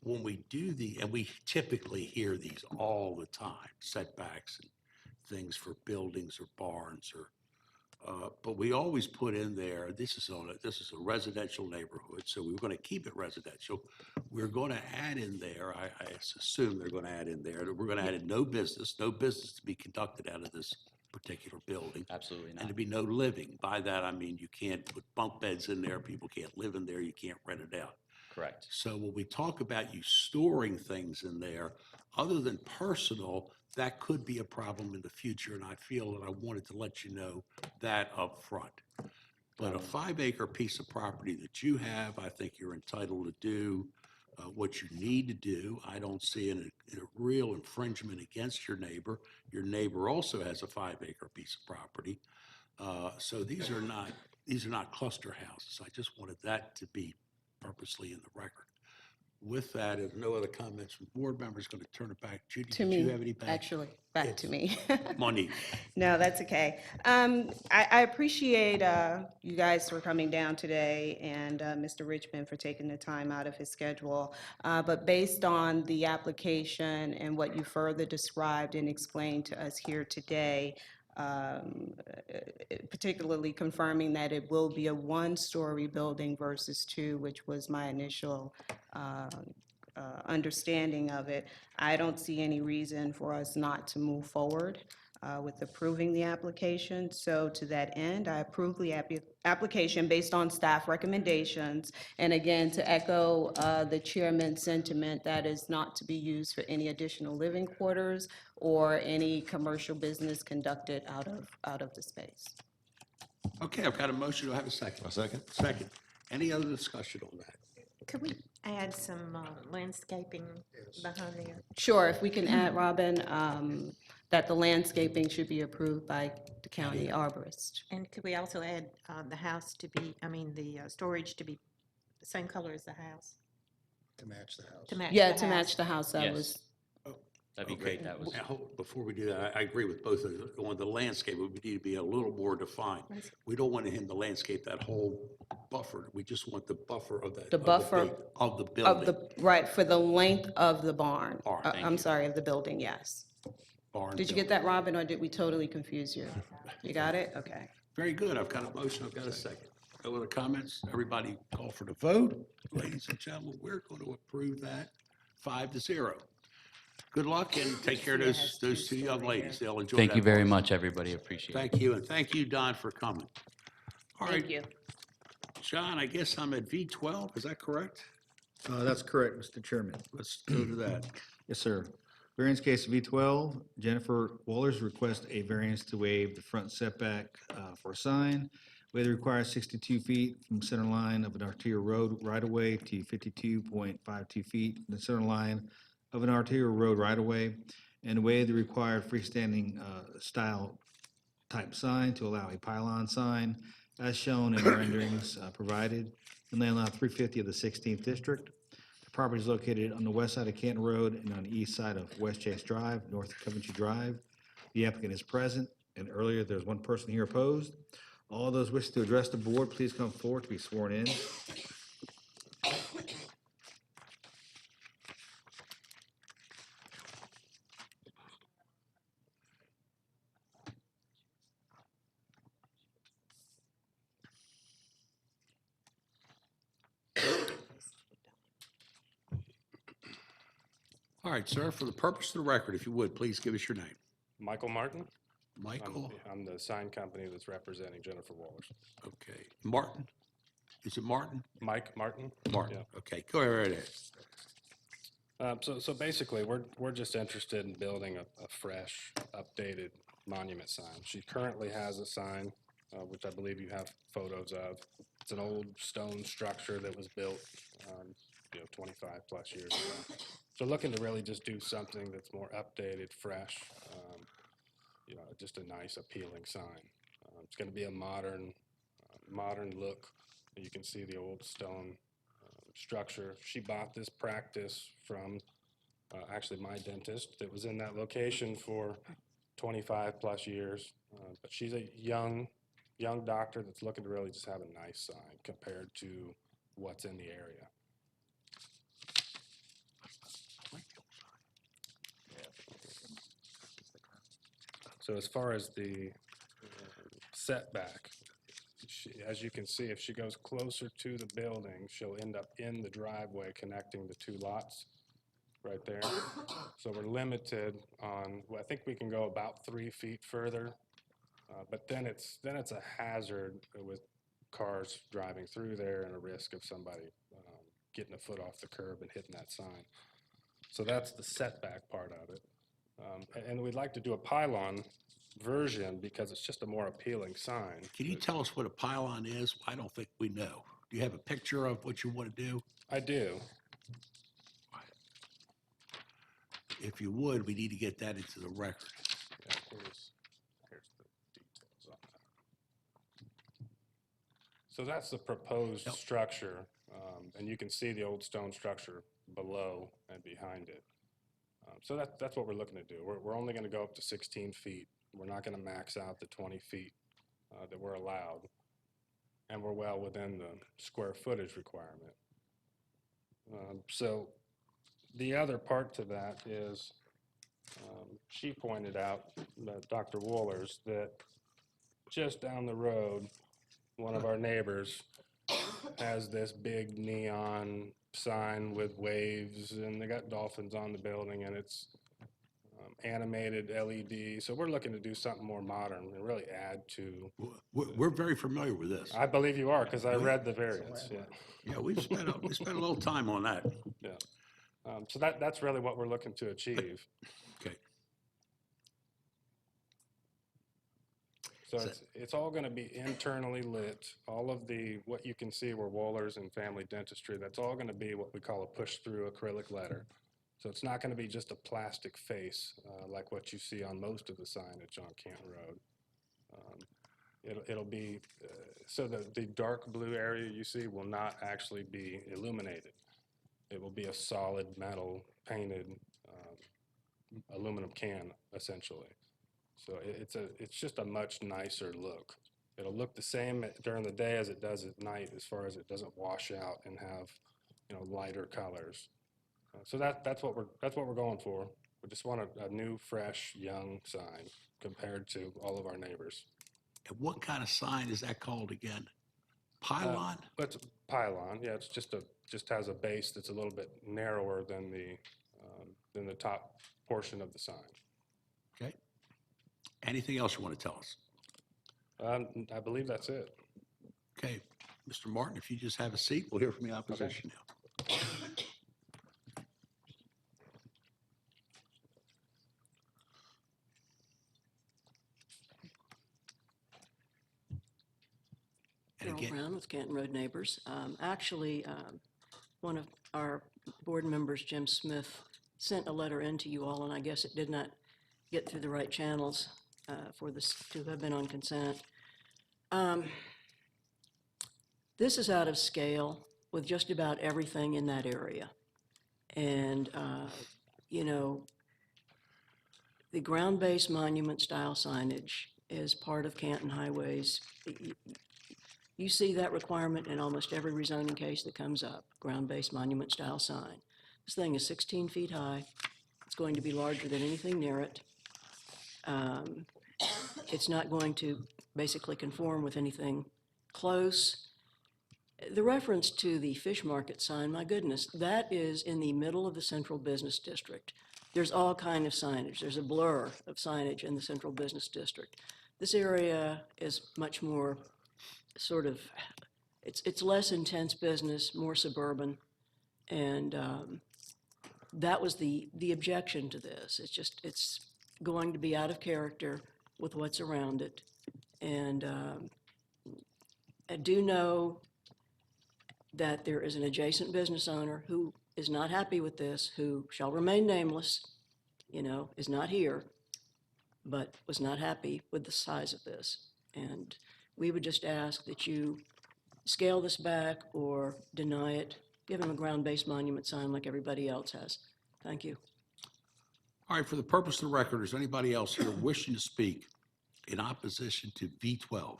When we do and we typically hear these all the time, setbacks and things for buildings or barns or But we always put in there, this is a residential neighborhood, so we're going to keep it residential. We're going to add in there, I assume they're going to add in there, that we're going to add in no business to be conducted out of this particular building. Absolutely And not. to be no living. By that, I mean you can't put bunk beds in there, people can't live in there, you can't rent it out. Correct. So when we talk about you storing things in there, other than personal, that could be a problem in the future, and I feel that I wanted to let you know that up front. But a 5-acre piece of property that you have, I think you're entitled to do what you need to do. I don't see a real infringement against your neighbor. Your neighbor also has a 5-acre piece of property. So these are not cluster houses. I just wanted that to be purposely in the record. With that, if no other comments from board members, going to turn it back. Judy, To did you me, have any back? actually, back to me. Monique. No, that's okay. I appreciate you guys for coming down today and Mr. Richmond for taking the time out of his schedule. But based on the application and what you further described and explained to us here today, particularly confirming that it will be a one-story building versus two, which was my initial understanding of it, I don't see any reason for us not to move forward with approving the application. So to that end, I approve the application based on staff recommendations. And again, to echo the chairman's sentiment, that is not to be used for any additional living quarters or any commercial business conducted out of the space. Okay, I've got a motion. Do I have a second? A second? Second. Any other discussion on that? Could we add some landscaping behind there? Sure, if we can add, Robin, that the landscaping should be approved by the county arborist. And could we also add the house to be, the storage to be the same color as the house? To match the house. To match Yeah, the to house? match the house, that Yes. was, That'd be Okay. great. That was, Now, before we do that, I agree with both of you. On the landscape, we need to be a little more defined. We don't want him to landscape that whole buffer. We just want the buffer of that. The buffer Of the of building. right, for the length of the barn. Barn, thank I'm you. sorry, of the building, yes. Barn Did you building. get that, Robin, or did we totally confuse you? You got it? Okay. Very good. I've got a motion. I've got a second. No other comments? Everybody call for the vote. Ladies and gentlemen, we're going to approve that 5-0. Good luck and take care of those two young ladies. They'll enjoy that. thank you very party. much, everybody. Appreciate it. Thank you, and thank you, Don, for coming. All Thank right, you. John, I guess I'm at V12, is that correct? That's correct, Mr. Chairman. Let's go to that. Yes, sir. Variance case V12, Jennifer Wallers requests a variance to waive the front setback for a sign. Waiver requires 62 feet from center line of an arterial road right-of-way to 52.52 feet from the center line of an arterial road right-of-way, and waive the required freestanding style type sign to allow a pylon sign as shown in the renderings provided in land lot 350 of the 16th district. The property is located on the west side of Canton Road and on the east side of West Chase Drive, north of Coventry Drive. The applicant is present, and earlier there's one person here opposed. All those wishing to address the board, please come forward to be sworn in. All right, sir, for the purpose of the record, if you would, please give us your name. Michael Martin. Michael, I'm the sign company that's representing Jennifer Wallers. okay. Martin? Is it Martin? Mike Martin. Martin, Yeah. okay, go right ahead. So basically, we're just interested in building a fresh, updated monument sign. She currently has a sign, which I believe you have photos of. It's an old stone structure that was built, 25 plus years ago. So looking to really just do something that's more updated, fresh, just a nice, appealing sign. It's going to be a modern look. You can see the old stone structure. She bought this practice from actually my dentist that was in that location for 25 plus years. But she's a young doctor that's looking to really just have a nice sign compared to what's in the area. So as far as the setback. As you can see, if she goes closer to the building, she'll end up in the driveway connecting the two lots right there. So we're limited on, well, I think we can go about 3 feet further, but then it's a hazard with cars driving through there and a risk of somebody getting a foot off the curb and hitting that sign. So that's the setback part of it. And we'd like to do a pylon version because it's just a more appealing sign. Can you tell us what a pylon is? I don't think we know. Do you have a picture of what you want to do? I do. If you would, we need to get that into the record. Yeah, here's the details on that. So that's the proposed Yep. structure, and you can see the old stone structure below and behind it. So that's what we're looking to do. We're only going to go up to 16 feet. We're not going to max out the 20 feet that we're allowed, and we're well within the square footage requirement. So the other part to that is, she pointed out, Dr. Woolers, that just down the road, one of our neighbors has this big neon sign with waves, and they got dolphins on the building, and it's animated LED. So we're looking to do something more modern and really add to. We're very familiar with this. I believe you are, because I read the variance, yeah. Yeah, we spent a little time on that. Yeah. So that's really what we're looking to achieve. Okay. So it's all going to be internally lit. All of what you can see were Wohlers and Family Dentistry, that's all going to be what we call a push-through acrylic letter. So it's not going to be just a plastic face like what you see on most of the signage on Canton Road. It'll be, so the dark blue area you see will not actually be illuminated. It will be a solid metal painted aluminum can, essentially. So it's just a much nicer look. It'll look the same during the day as it does at night, as far as it doesn't wash out and have, lighter colors. So that's what we're going for. We just want a new, fresh, young sign compared to all of our neighbors. And what kind of sign is that called again? Pylon? It's a pylon. Yeah, it's just has a base that's a little bit narrower than the top portion of the sign. Okay. Anything else you want to tell us? I believe that's it. Okay, Mr. Martin, if you just have a seat, we'll hear from the opposition now. And Carol again, Brown with Canton Road Neighbors. Actually, one of our board members, Jim Smith, sent a letter in to you all, and I guess it did not get through the right channels for this to have been on consent. This is out of scale with just about everything in that area. And, the ground-based monument-style signage is part of Canton Highways. You see that requirement in almost every rezoning case that comes up, ground-based monument-style sign. This thing is 16 feet high. It's going to be larger than anything near it. It's not going to basically conform with anything close. The reference to the fish market sign, my goodness, that is in the middle of the central business district. There's all kind of signage. There's a blur of signage in the central business district. This area is much more sort of, it's less intense business, more suburban, and that was the objection to this. It's going to be out of character with what's around it, and I do know that there is an adjacent business owner who is not happy with this, who shall remain nameless, is not here, but was not happy with the size of this. And we would just ask that you scale this back or deny it, give him a ground-based monument sign like everybody else has. Thank you. all right, for the purpose of the record, is anybody else here wishing to speak in opposition to V12?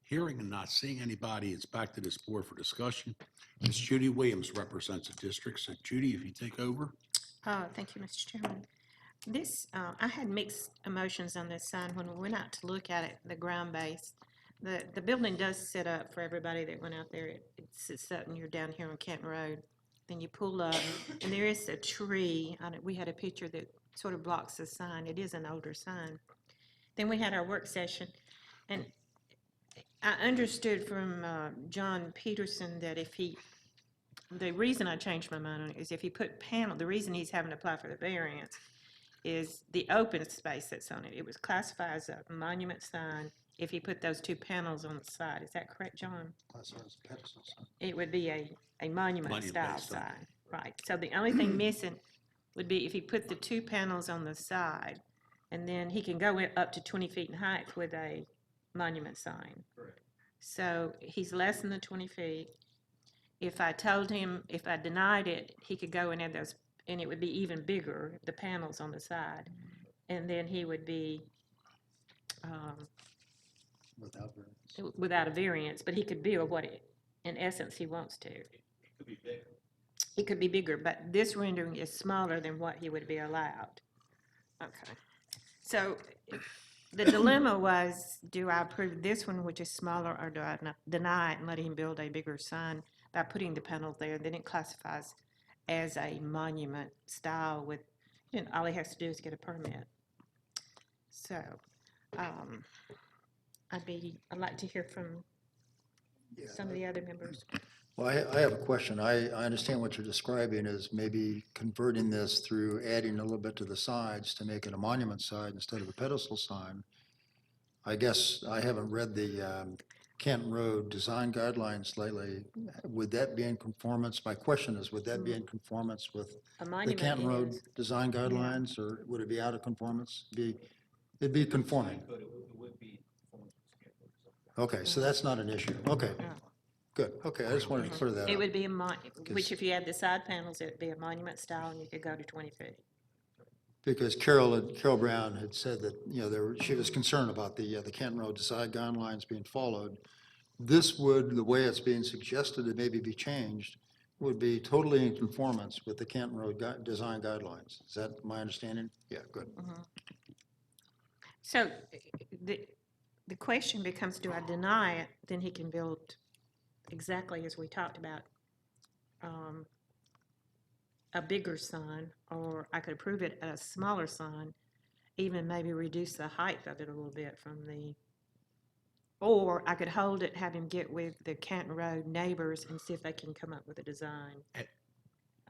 Hearing and not seeing anybody, it's back to this board for discussion. Ms. Judy Williams represents the district. So Judy, if you take over. Thank you, Mr. Chairman. This, I had mixed emotions on this sign when we went out to look at it, the ground base. The building does sit up for everybody that went out there. It sits up and you're down here on Kenton Road. Then you pull up and there is a tree. We had a picture that sort of blocks the sign. It is an older sign. Then we had our work session and I understood from John Peterson that the reason I changed my mind on it is if he put the reason he's having to apply for the variance is the open space that's on it. It was classified as a monument sign if he put those 2 panels on the side. Is that correct, John? It would be a monument-style Monument-based sign. sign, right. So the only thing missing would be if he put the 2 panels on the side, and then he can go up to 20 feet in height with a monument sign. Correct. So he's less than the 20 feet. If I told him, if I denied it, he could go and add those, and it would be even bigger, the panels on the side. And then he would be Without variance. without a variance, but he could build in essence, he wants to. It could be bigger. It could be bigger, but this rendering is smaller than what he would be allowed. Okay. So the dilemma was, do I approve this one, which is smaller, or do I deny it and let him build a bigger sign by putting the panels there? Then it classifies as a monument style with, all he has to do is get a permit. So, I'd like to hear from some of the other members. Well, I have a question. I understand what you're describing is maybe converting this through adding a little bit to the sides to make it a monument sign instead of a pedestal sign. I guess I haven't read the Canton Road design guidelines lately. Would that be in conformance? My question is, would that be in conformance with A the monument Canton Road is, design guidelines, or would it be out of conformance? It'd be conforming. But it would be. Okay, so that's not an issue. Okay, Yeah. good. Okay, I just wanted to clear that it up. would be which if you had the side panels, it'd be a monument style and you could go to 20 feet. Because Carol Brown had said that, she was concerned about the Canton Road design guidelines being followed. This would, the way it's being suggested to maybe be changed, would be totally in conformance with the Canton Road design guidelines. Is that my understanding? Yeah, good. So the question becomes, do I deny it? Then he can build exactly as we talked about, a bigger sign, or I could approve it at a smaller sign, even maybe reduce the height of it a little bit or I could hold it, have him get with the Canton Road neighbors and see if they can come up with a design.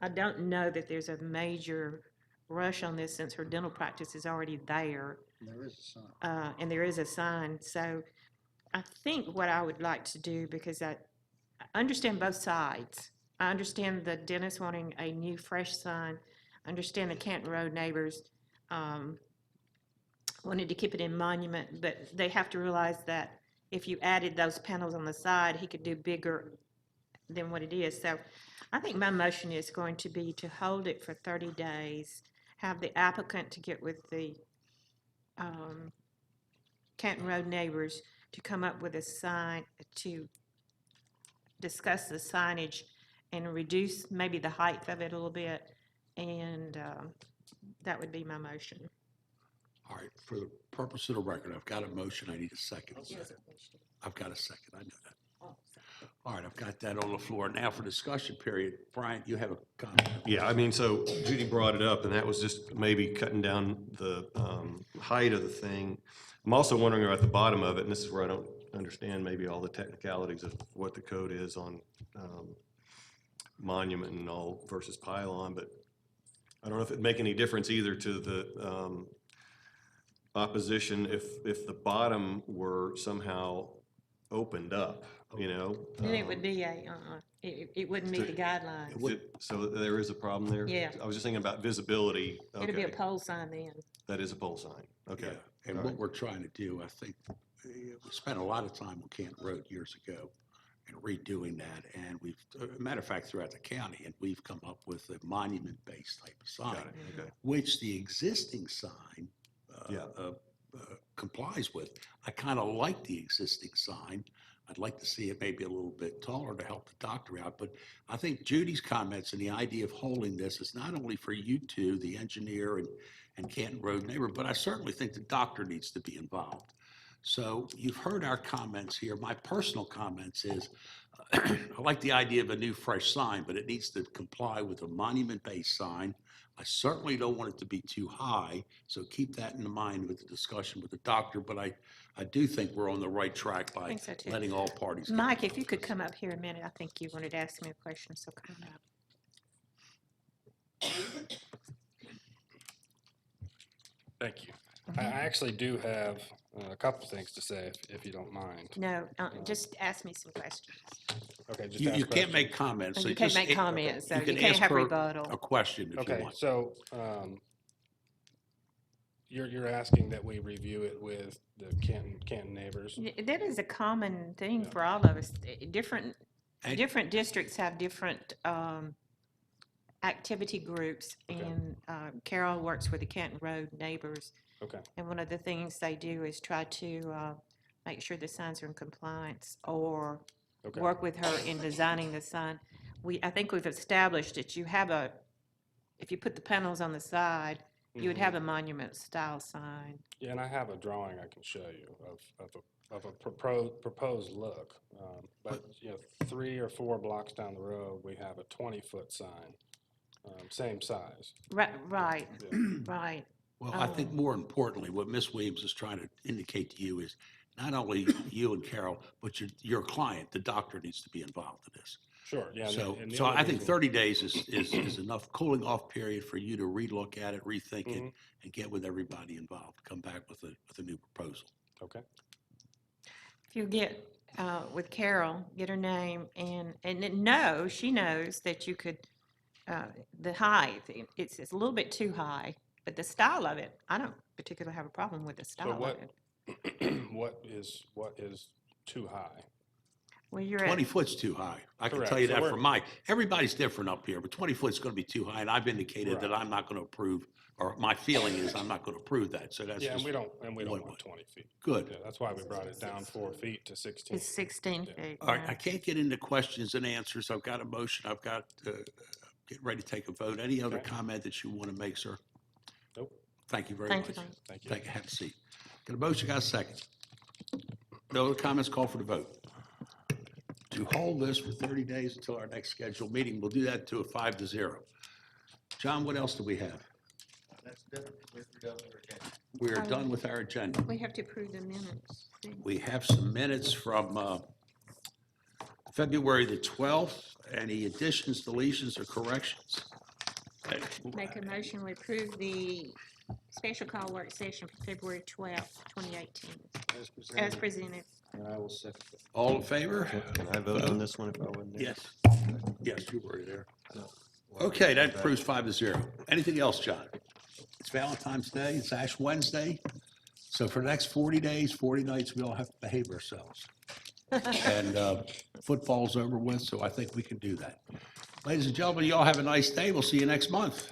I don't know that there's a major rush on this since her dental practice is already there. There is a sign. And there is a sign. So I think what I would like to do, because I understand both sides. I understand the dentist wanting a new, fresh sign. I understand the Canton Road neighbors wanted to keep it in monument, but they have to realize that if you added those panels on the side, he could do bigger than what it is. So I think my motion is going to be to hold it for 30 days, have the applicant to get with the Canton Road neighbors to come up with a sign, to discuss the signage and reduce maybe the height of it a little bit, and that would be my motion. All right, for the purpose of the record, I've got a motion, I need a second. I've got a second, I know that. All right, I've got that on the floor. Now for discussion period, Brian, you have a comment? Yeah, I mean, so Judy brought it up, and that was just maybe cutting down the height of the thing. I'm also wondering about the bottom of it, and this is where I don't understand maybe all the technicalities of what the code is on monument and all versus pylon, but I don't know if it'd make any difference either to the opposition if the bottom were somehow opened up, Then it would be it wouldn't meet the guidelines. So there is a problem there? Yeah. I was just thinking about visibility. It'd be a Okay, pole sign then. that is a pole sign. Okay. Yeah, and All what right. we're trying to do, I think, we spent a lot of time on Canton Road years ago and redoing that, and we've, matter of fact, throughout the county, and we've come up with a monument-based type of sign, Got it, okay. which the existing sign Yeah. complies with. I kind of like the existing sign. I'd like to see it maybe a little bit taller to help the doctor out, but I think Judy's comments and the idea of holding this is not only for you two, the engineer and Canton Road neighbor, but I certainly think the doctor needs to be involved. So you've heard our comments here. My personal comments is, I like the idea of a new fresh sign, but it needs to comply with a monument-based sign. I certainly don't want it to be too high, so keep that in mind with the discussion with the doctor, but I do think we're on the right track by think so, too. letting all parties. get Mike, if involved. you could come up here a minute, I think you wanted to ask me a question, so come up. Thank you. I actually do have a couple things to say, if you don't mind. No, just ask me some questions. Okay, just You ask can't questions. make comments. so You can't just- make comments, so you can can't ask have her rebuttal. A question if you Okay, want. so, you're asking that we review it with the Canton neighbors? That is a common thing Yeah. for all of us. Different And- districts have different activity groups, Okay. and Carol works with the Canton Road neighbors. Okay, And one of the things they do is try to make sure the signs are in compliance, or okay. work with her in designing the sign. I think we've established that if you put the panels on the side, you would Mhm. have a monument-style sign. Yeah, and I have a drawing I can show you of a proposed look. But, 3 or 4 blocks down the road, we have a 20-foot sign, same size. Right, right, Yeah. right. Well, I think more importantly, what Ms. Williams is trying to indicate to you is not only you and Carol, but your client, the doctor, needs to be involved in this. Sure, yeah. So, and the so other I think reason- 30 days is enough cooling off period for you to relook at it, rethink it, and get with everybody involved, come back with a new proposal. Okay, If you get with Carol, get her name, and then she knows that you could, the height, it's a little bit too high, but the style of it, I don't particularly have a problem with the style of what- it. what is too high? Well, you're 20 at, foot's too high. I can Correct. tell you So that we're- from everybody's different up here, but 20 foot's going to be too high, and I've indicated that Right. I'm not going to approve, or my feeling is I'm not going to approve that, so that's Yeah, and just we don't one want way. 20 feet. Good. Yeah, that's why we brought it down 4 feet to 16. it's 16 Yeah. feet. All right, yeah. I can't get into questions and answers. I've got a motion. I've got, get ready to take a vote. Any other Okay. comment that you want to make, sir? Nope. Thank you very Thank you, much. Mike. Thank you. Thank you. Have a seat. Got a motion, got a second. No other comments, call for the vote. To hold this for 30 days until our next scheduled meeting, we'll do that to a 5-0. John, what else do we have? That's different. We're done with our agenda. We are done with our agenda. We have to approve the minutes. We have some minutes from February the 12th. Any additions, deletions, or corrections? Make a motion, we approve the special call work session for February 12th, 2018, as presented. And I will second. All in favor? Can I vote on this one if I wasn't there? Yes. Yes, you were there. Okay, that approves 5-0. Anything else, John? It's Valentine's Day, it's Ash Wednesday. So for the next 40 days, 40 nights, we all have to behave ourselves. And football's over with, so I think we can do that. Ladies and gentlemen, you all have a nice day. We'll see you next month.